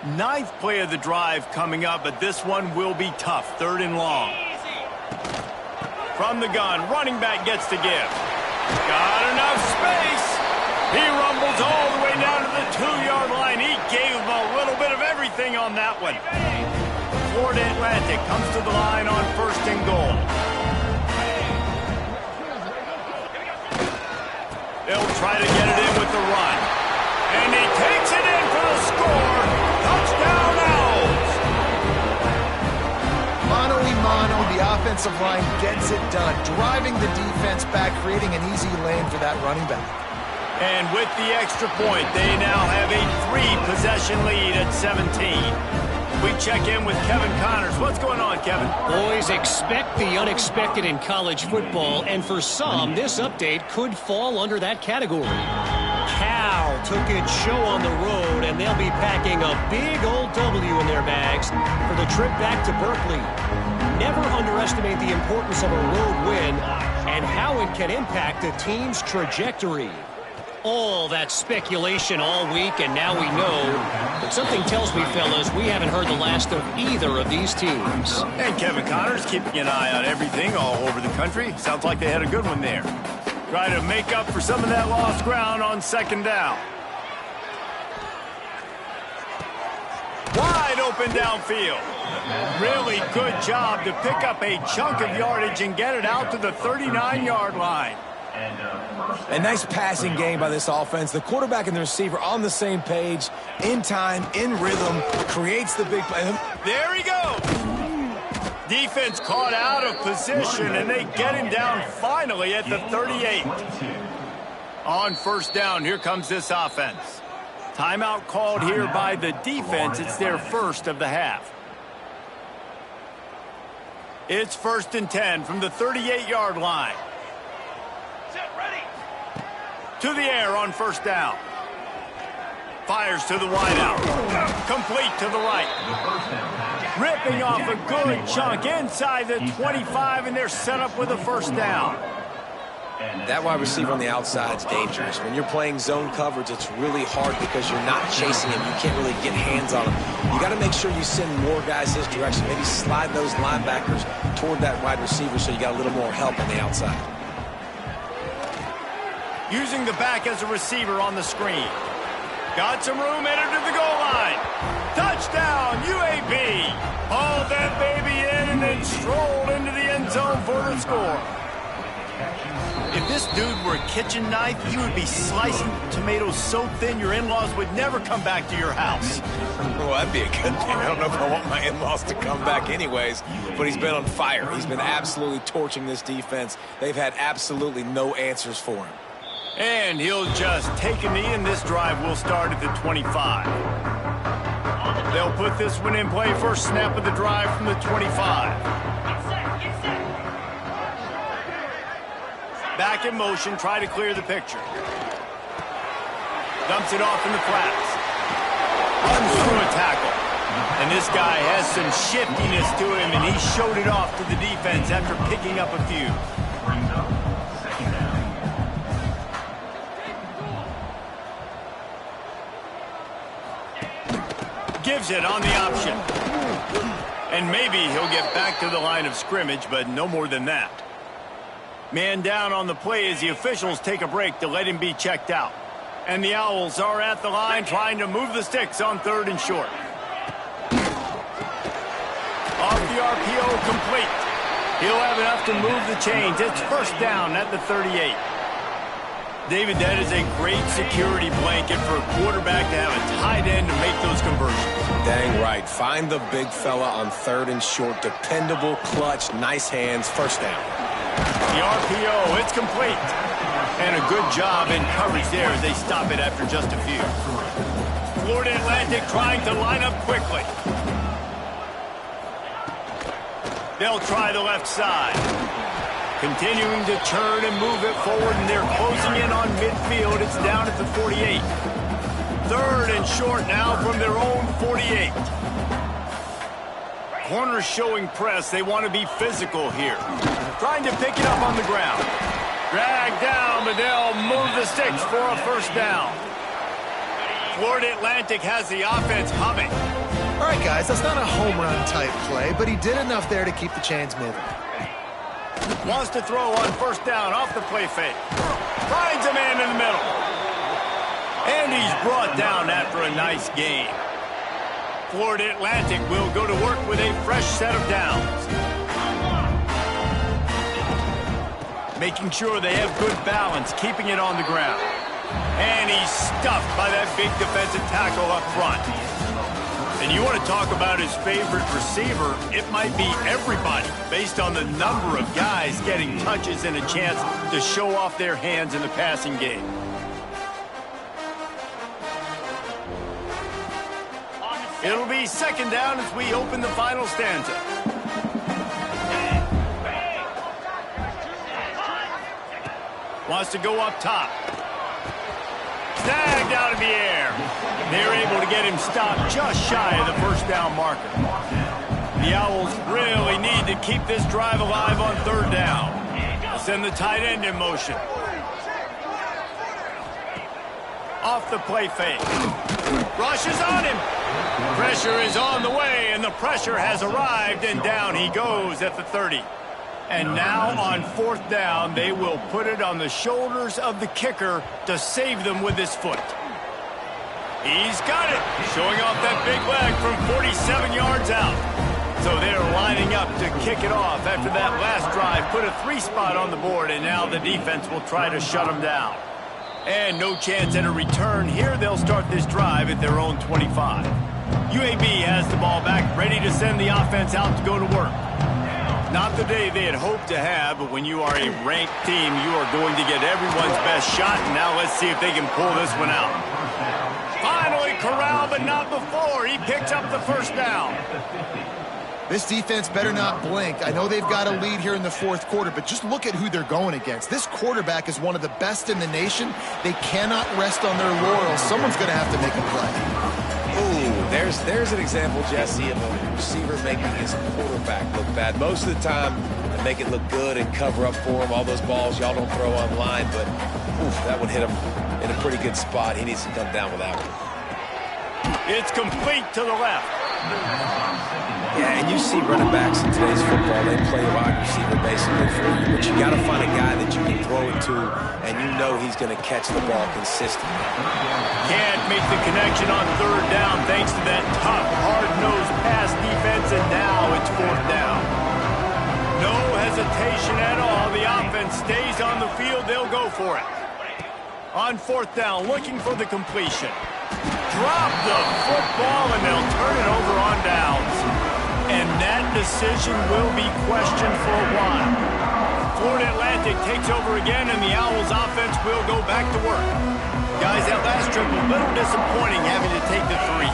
9th play of the drive coming up, but this one will be tough. 3rd and long. From the gun, running back gets to give. Got enough space. He rumbles all the way down to the 2-yard line. He gave him a little bit of everything on that one. Florida Atlantic comes to the line on 1st and goal. They'll try to get it in with the run. And he takes it in for the score. Touchdown Owls. Mano y mano, the offensive line gets it done, driving the defense back, creating an easy lane for that running back. And with the extra point, they now have a 3-possession lead at 17. We check in with Kevin Connors. What's going on, Kevin? Boys, expect the unexpected in college football, and for some, this update could fall under that category. Cal took its show on the road, and they'll be packing a big old W in their bags for the trip back to Berkeley. Never underestimate the importance of a road win and how it can impact a team's trajectory. All that speculation all week, and now we know. But something tells me, fellas, we haven't heard the last of either of these teams. And Kevin Connors keeping an eye on everything all over the country. Sounds like they had a good one there. Try to make up for some of that lost ground on 2nd down. Wide open downfield. Really good job to pick up a chunk of yardage and get it out to the 39-yard line. A nice passing game by this offense. The quarterback and the receiver on the same page, in time, in rhythm, creates the big play. There he goes. Defense caught out of position, and they get him down finally at the 38. On 1st down, here comes this offense. Timeout called here by the defense. It's their first of the half. It's 1st and 10 from the 38-yard line. To the air on 1st down. Fires to the wideout. Complete to the right. Ripping off a good chunk inside the 25, and they're set up with a 1st down. That wide receiver on the outside is dangerous. When you're playing zone coverage, it's really hard because you're not chasing him. You can't really get hands on him. You got to make sure you send more guys his direction. Maybe slide those linebackers toward that wide receiver so you got a little more help on the outside. Using the back as a receiver on the screen. Got some room, entered to the goal line. Touchdown, UAB. Hauled that baby in and then strolled into the end zone for the score. If this dude were a kitchen knife, he would be slicing tomatoes so thin your in-laws would never come back to your house. Well, that'd be a good thing. I don't know if I want my in-laws to come back anyways, but he's been on fire. He's been absolutely torching this defense. They've had absolutely no answers for him. And he'll just take a knee, and this drive will start at the 25. They'll put this one in play first snap of the drive from the 25. Back in motion, try to clear the picture. Dumps it off in the flats. Runs through a tackle. And this guy has some shiftiness to him, and he showed it off to the defense after picking up a few. Brings up second down. Gives it on the option. And maybe he'll get back to the line of scrimmage, but no more than that. Man down on the play as the officials take a break to let him be checked out. And the Owls are at the line trying to move the sticks on 3rd and short. Off the RPO, complete. He'll have enough to move the chains. It's first down at the 38. David, that is a great security blanket for a quarterback to have a tight end to make those conversions. Dang right. Find the big fella on 3rd and short. Dependable, clutch, nice hands, first down. The RPO, it's complete. And a good job in coverage there as they stop it after just a few. Florida Atlantic trying to line up quickly. They'll try the left side. Continuing to turn and move it forward, and they're closing in on midfield. It's down at the 48. 3rd and short now from their own 48. Corners showing press. They want to be physical here. Trying to pick it up on the ground. Dragged down, but they'll move the sticks for a first down. Florida Atlantic has the offense humming. All right, guys, that's not a home run type play, but he did enough there to keep the chains moving. Wants to throw on first down off the play fake. Finds a man in the middle. And he's brought down after a nice gain. Florida Atlantic will go to work with a fresh set of downs. Making sure they have good balance, keeping it on the ground. And he's stuffed by that big defensive tackle up front. And you want to talk about his favorite receiver, it might be everybody, based on the number of guys getting touches and a chance to show off their hands in the passing game. It'll be second down as we open the final stanza. Wants to go up top. Snagged out of the air. They're able to get him stopped just shy of the first down marker. The Owls really need to keep this drive alive on 3rd down. They'll send the tight end in motion. Off the play fake. Rushes on him. Pressure is on the way, and the pressure has arrived, and down he goes at the 30. And now on 4th down, they will put it on the shoulders of the kicker to save them with his foot. He's got it, showing off that big leg from 47 yards out. So they're lining up to kick it off after that last drive. Put a 3 spot on the board, and now the defense will try to shut them down. And no chance at a return here. They'll start this drive at their own 25. UAB has the ball back, ready to send the offense out to go to work. Not the day they had hoped to have, but when you are a ranked team, you are going to get everyone's best shot. And now let's see if they can pull this one out. Finally corralled, but not before. He picks up the first down. This defense better not blink. I know they've got a lead here in the 4th quarter, but just look at who they're going against. This quarterback is one of the best in the nation. They cannot rest on their laurels. Someone's going to have to make a play. Ooh, there's an example, Jesse, of a receiver making his quarterback look bad. Most of the time, and make it look good and cover up for him. All those balls y'all don't throw online, but oof, that one hit him in a pretty good spot. He needs to come down with that one. It's complete to the left. Yeah, and you see running backs in today's football, they play a wide receiver basically for you, but you got to find a guy that you can throw it to, and you know he's going to catch the ball consistently. Can't make the connection on third down thanks to that tough, hard-nosed pass defense, and now it's fourth down. No hesitation at all. The offense stays on the field. They'll go for it. On fourth down, looking for the completion. Drop the football, and they'll turn it over on downs. And that decision will be questioned for a while. Florida Atlantic takes over again, and the Owls offense will go back to work. Guys, that last trip a little disappointing having to take the 3.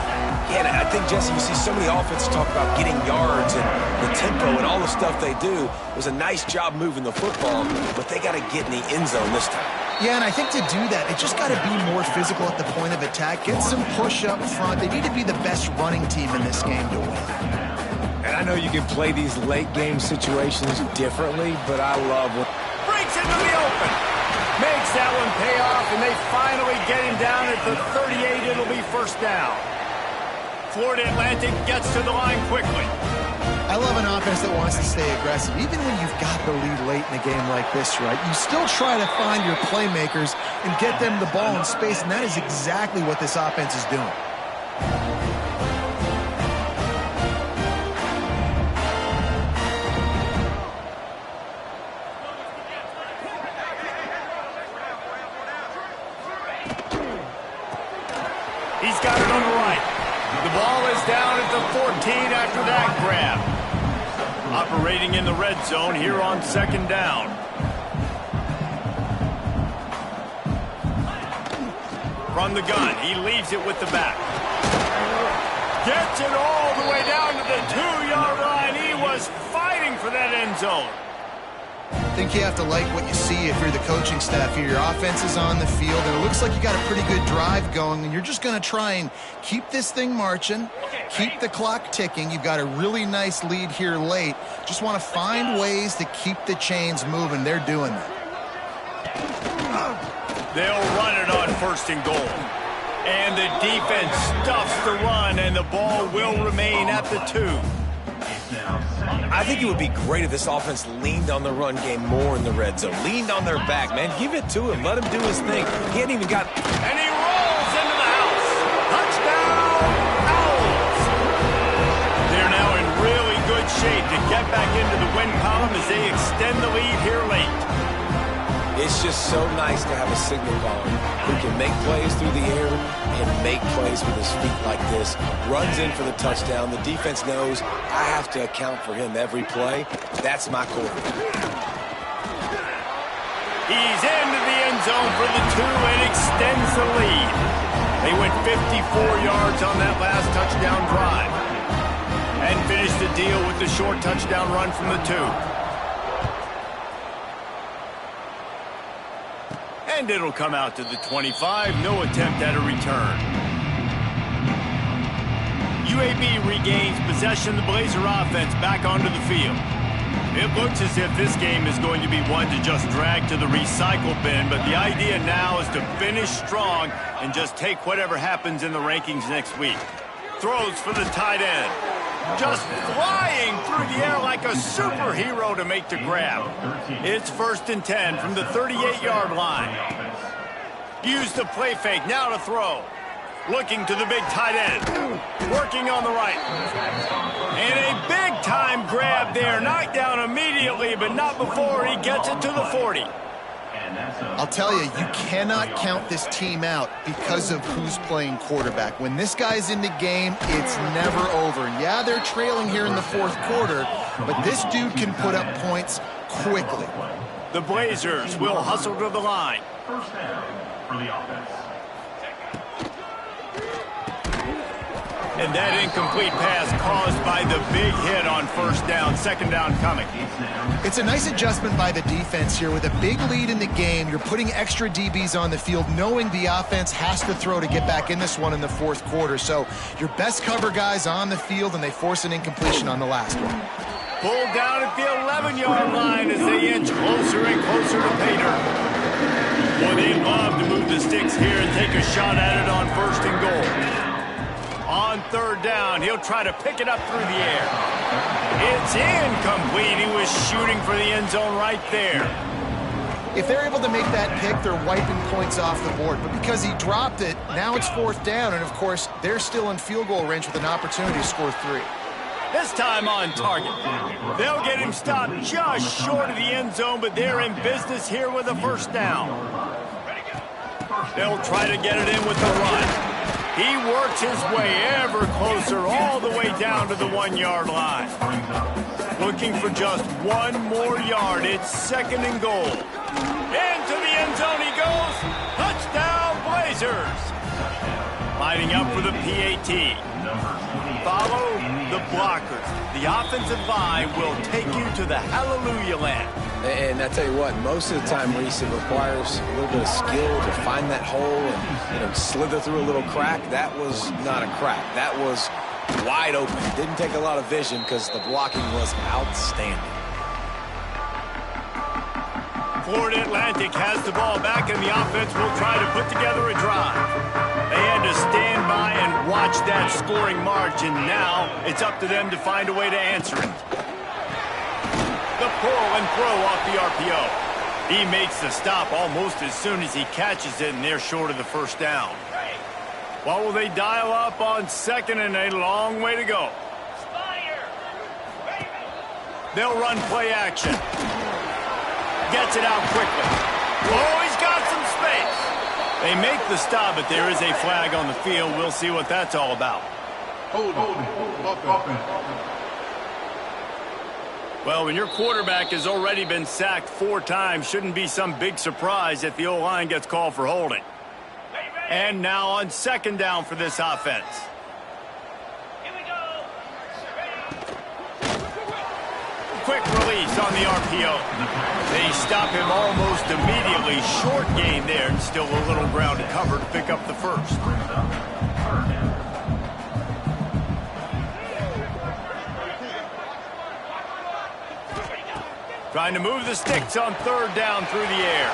Yeah, and I think, Jesse, you see so many offenses talk about getting yards and the tempo and all the stuff they do. It was a nice job moving the football, but they got to get in the end zone this time. Yeah, and I think to do that, it just got to be more physical at the point of attack. Get some push up front. They need to be the best running team in this game to win. And I know you can play these late game situations differently, but I love what... Breaks into the open. Makes that one pay off, and they finally get him down at the 38. It'll be first down. Florida Atlantic gets to the line quickly. I love an offense that wants to stay aggressive. Even when you've got the lead late in a game like this, right, you still try to find your playmakers and get them the ball in space, and that is exactly what this offense is doing. He's got it on the right. The ball is down at the 14 after that grab. Operating in the red zone here on second down. From the gun, he leaves it with the back. Gets it all the way down to the 2-yard line. He was fighting for that end zone. I think you have to like what you see if you're the coaching staff here. Your offense is on the field, and it looks like you got a pretty good drive going, and you're just going to try and keep this thing marching, keep the clock ticking. You've got a really nice lead here late. Just want to find ways to keep the chains moving. They're doing that. They'll run it on first and goal. And the defense stuffs the run, and the ball will remain at the 2. I think it would be great if this offense leaned on the run game more in the red zone. Leaned on their back, man. Give it to him. Let him do his thing. He hadn't even got... And he rolls into the house. Touchdown, Owls. They're now in really good shape to get back into the win column as they extend the lead here late. It's just so nice to have a signal caller who can make plays through the air and make plays with his feet like this. Runs in for the touchdown. The defense knows I have to account for him every play. That's my quarterback. He's into the end zone for the 2 and extends the lead. They went 54 yards on that last touchdown drive and finished the deal with the short touchdown run from the 2. And it'll come out to the 25. No attempt at a return. UAB regains possession. The Blazer offense back onto the field. It looks as if this game is going to be one to just drag to the recycle bin, but the idea now is to finish strong and just take whatever happens in the rankings next week. Throws for the tight end. Just flying through the air like a superhero to make the grab. It's first and 10 from the 38-yard line. Use the play fake, now to throw. Looking to the big tight end. Working on the right. And a big-time grab there. Knocked down immediately, but not before he gets it to the 40. I'll tell you, you cannot count this team out because of who's playing quarterback. When this guy's in the game, it's never over. Yeah, they're trailing here in the fourth quarter, but this dude can put up points quickly. The Blazers will hustle to the line. First down for the offense. And that incomplete pass caused by the big hit on first down. Second down coming. It's a nice adjustment by the defense here. With a big lead in the game, you're putting extra DBs on the field, knowing the offense has to throw to get back in this one in the fourth quarter. So your best cover guys on the field, and they force an incompletion on the last one. Pulled down at the 11-yard line as they inch closer and closer to pay dirt. Boy, they'd love to move the sticks here and take a shot at it on 1st and goal. On 3rd down, he'll try to pick it up through the air. It's incomplete. He was shooting for the end zone right there. If they're able to make that pick, they're wiping points off the board. But because he dropped it, now it's 4th down. And, of course, they're still in field goal range with an opportunity to score 3. This time on target. They'll get him stopped just short of the end zone, but they're in business here with a 1st down. They'll try to get it in with the run. He works his way ever closer all the way down to the 1-yard line. Looking for just 1 more yard. It's 2nd and goal. Into the end zone he goes. Touchdown, Blazers. Lining up for the PAT. Follow the blockers. The offensive line will take you to the hallelujah land. And I tell you what, most of the time, Reese, it requires a little bit of skill to find that hole and slither through a little crack. That was not a crack. That was wide open. Didn't take a lot of vision because the blocking was outstanding. Florida Atlantic has the ball back, and the offense will try to put together a drive. They had to stand by and watch that scoring margin. Now it's up to them to find a way to answer it. The pull and throw off the RPO. He makes the stop almost as soon as he catches it, and they're short of the 1st down. What will they dial up on 2nd and a long way to go? They'll run play action. Gets it out quickly. Oh, he's got some space. They make the stop, but there is a flag on the field. We'll see what that's all about. Hold on. Well, when your quarterback has already been sacked 4 times, shouldn't be some big surprise if the O-line gets called for holding. And now on 2nd down for this offense. Here we go. Quick release on the RPO. They stop him almost immediately. Short gain there, and still a little ground to cover to pick up the 1st. Trying to move the sticks on 3rd down through the air.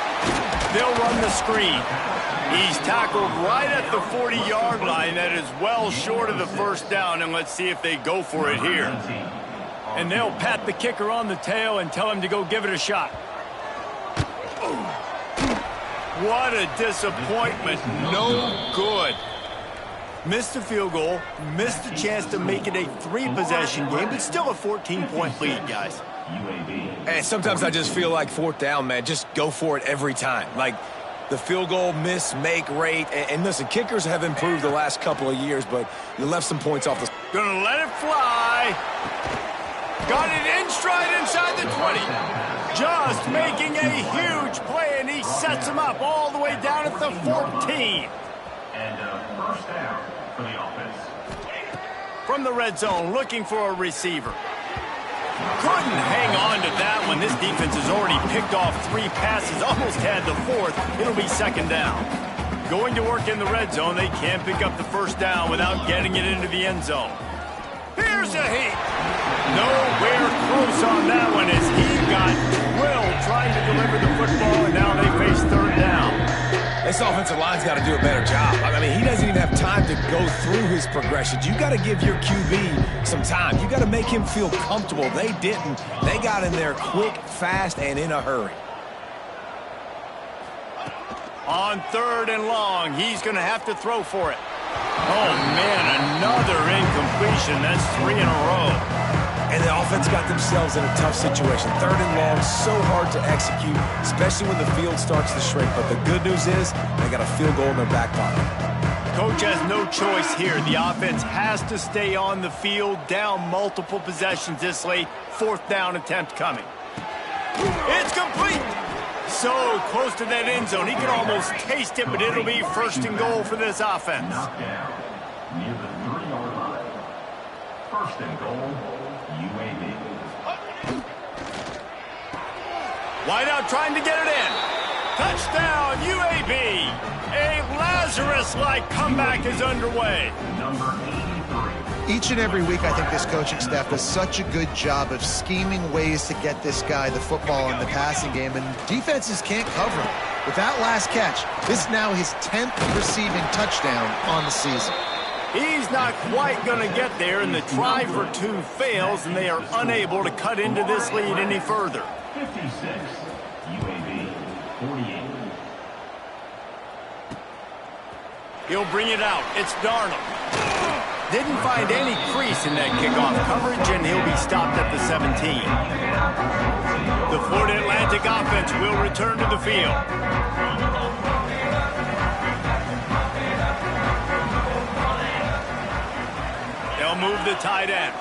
They'll run the screen. He's tackled right at the 40-yard line. That is well short of the 1st down, and let's see if they go for it here. And they'll pat the kicker on the tail and tell him to go give it a shot. What a disappointment. No good. Missed the field goal, missed the chance to make it a 3-possession game, but still a 14-point lead, guys. UAB. And sometimes I just feel like 4th down, man, just go for it every time. Like the field goal miss-make rate. And listen, kickers have improved the last couple of years, but you left some points off the... Gonna let it fly. Got it in stride inside the 20. Just making a huge play, and he sets him up all the way down at the 14. And 1st down for the offense. From the red zone, looking for a receiver. Couldn't hang on to that one. This defense has already picked off 3 passes, almost had the 4th. It'll be 2nd down. Going to work in the red zone. They can't pick up the 1st down without getting it into the end zone. Here's a heat. Nowhere close on that one as he got drilled trying to deliver the football, and now they face 3rd down. This offensive line's got to do a better job. I mean, he doesn't even have time to go through his progressions. You got to give your QB some time. You got to make him feel comfortable. They didn't. They got in there quick, fast, and in a hurry. On 3rd and long, he's going to have to throw for it. Oh, man, another incompletion. That's 3 in a row. And the offense got themselves in a tough situation. 3rd and long, so hard to execute, especially when the field starts to shrink. But the good news is they got a field goal in their back pocket. Coach has no choice here. The offense has to stay on the field, down multiple possessions this late. 4th down attempt coming. It's complete. So close to that end zone. He can almost taste it, but it'll be 1st and goal for this offense. Knockdown near the 3-yard line. 1st and goal, UAB. Wide out trying to get it in. Touchdown, UAB. A last Lazarus-like comeback is underway. Number 83. Each and every week, I think this coaching staff does such a good job of scheming ways to get this guy the football in the passing game, and defenses can't cover him. With that last catch, this is now his 10th receiving touchdown on the season. He's not quite going to get there, and the try for two fails, and they are unable to cut into this lead any further. 56. UAB 48. He'll bring it out. It's Darnold. Didn't find any crease in that kickoff coverage, and he'll be stopped at the 17. The Florida Atlantic offense will return to the field. They'll move the tight end.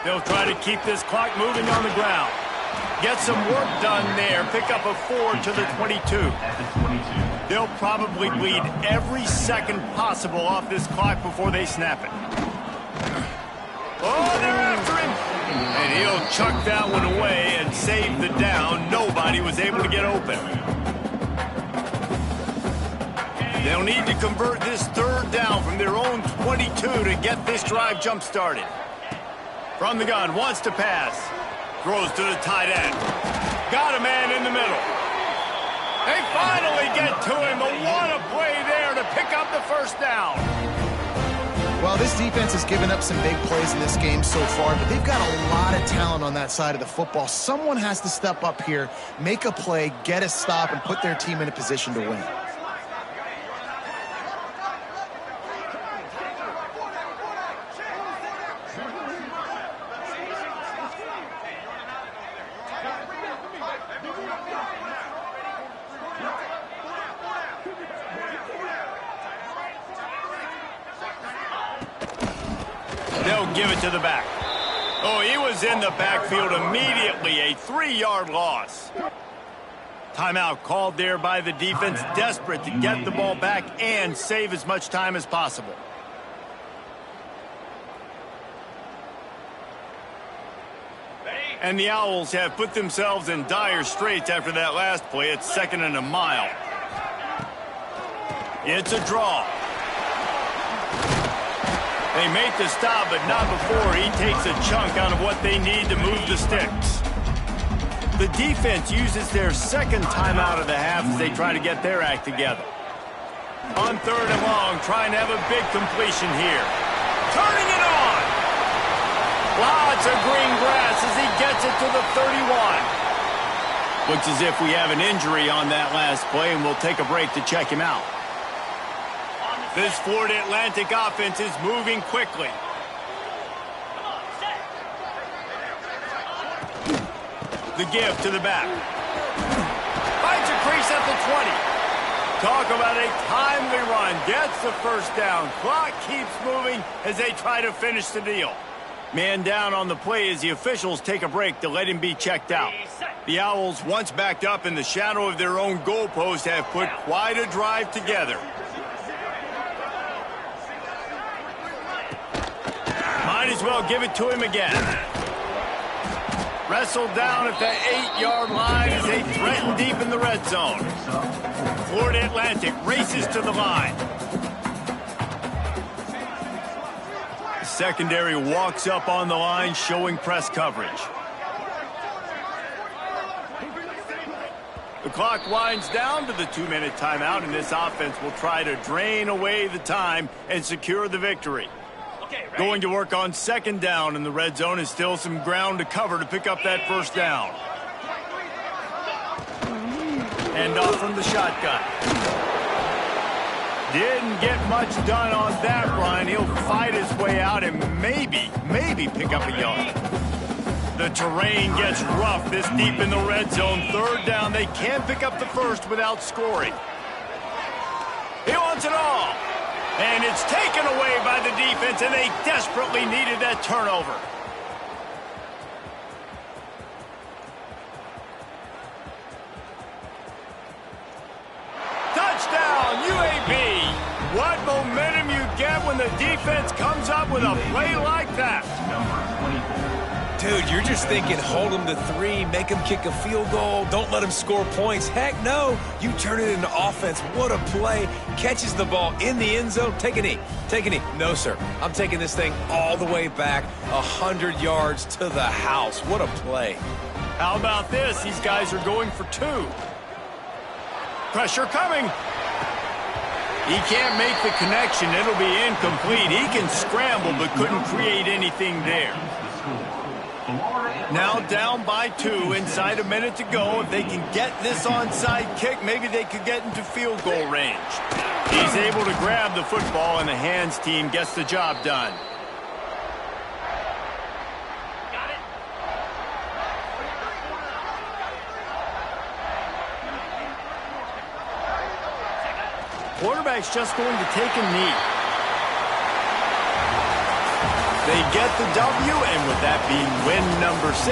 They'll try to keep this clock moving on the ground. Get some work done there. Pick up a 4 to the 22. At the 22. They'll probably bleed every second possible off this clock before they snap it. Oh, they're after him. And he'll chuck that one away and save the down. Nobody was able to get open. They'll need to convert this third down from their own 22 to get this drive jump-started. From the gun, wants to pass. Throws to the tight end. Got a man in the middle. They finally get to him. But what a play there to pick up the first down. Well, this defense has given up some big plays in this game so far, but they've got a lot of talent on that side of the football. Someone has to step up here, make a play, get a stop, and put their team in a position to win. They'll give it to the back. Oh, he was in the backfield immediately. A 3-yard loss. Timeout called there by the defense, desperate to get the ball back and save as much time as possible. And the Owls have put themselves in dire straits after that last play. It's 2nd and a mile. It's a draw. They make the stop, but not before he takes a chunk out of what they need to move the sticks. The defense uses their second timeout of the half as they try to get their act together. On 3rd and long, trying to have a big completion here. Turning it on! Lots of green grass as he gets it to the 31. Looks as if we have an injury on that last play, and we'll take a break to check him out. This Florida Atlantic offense is moving quickly. The give to the back. Finds a crease at the 20. Talk about a timely run. Gets the first down. Clock keeps moving as they try to finish the deal. Man down on the play as the officials take a break to let him be checked out. The Owls, once backed up in the shadow of their own goalpost, have put quite a drive together. Might as well give it to him again. Wrestled down at the 8-yard line as they threaten deep in the red zone. Florida Atlantic races to the line. The secondary walks up on the line, showing press coverage. The clock winds down to the 2-minute timeout, and this offense will try to drain away the time and secure the victory. Going to work on 2nd down in the red zone is still some ground to cover to pick up that first down. Hand off from the shotgun. Didn't get much done on that run. He'll fight his way out and maybe pick up a yard. The terrain gets rough this deep in the red zone. 3rd down. They can't pick up the first without scoring. He wants it all. And it's taken away by the defense, and they desperately needed that turnover. Touchdown, UAB. What momentum you get when the defense comes up with a play like that. Number 24. Dude, you're just thinking hold them to 3, make them kick a field goal, don't let them score points. Heck no, you turn it into offense. What a play. Catches the ball in the end zone. Take a knee. Take a knee. No, sir. I'm taking this thing all the way back 100 yards to the house. What a play. How about this? These guys are going for 2. Pressure coming. He can't make the connection. It'll be incomplete. He can scramble but couldn't create anything there. Now down by 2, inside a minute to go. If they can get this onside kick, maybe they could get into field goal range. He's able to grab the football, and the hands team gets the job done. Quarterback's just going to take a knee. They get the W, and with that being win number 6.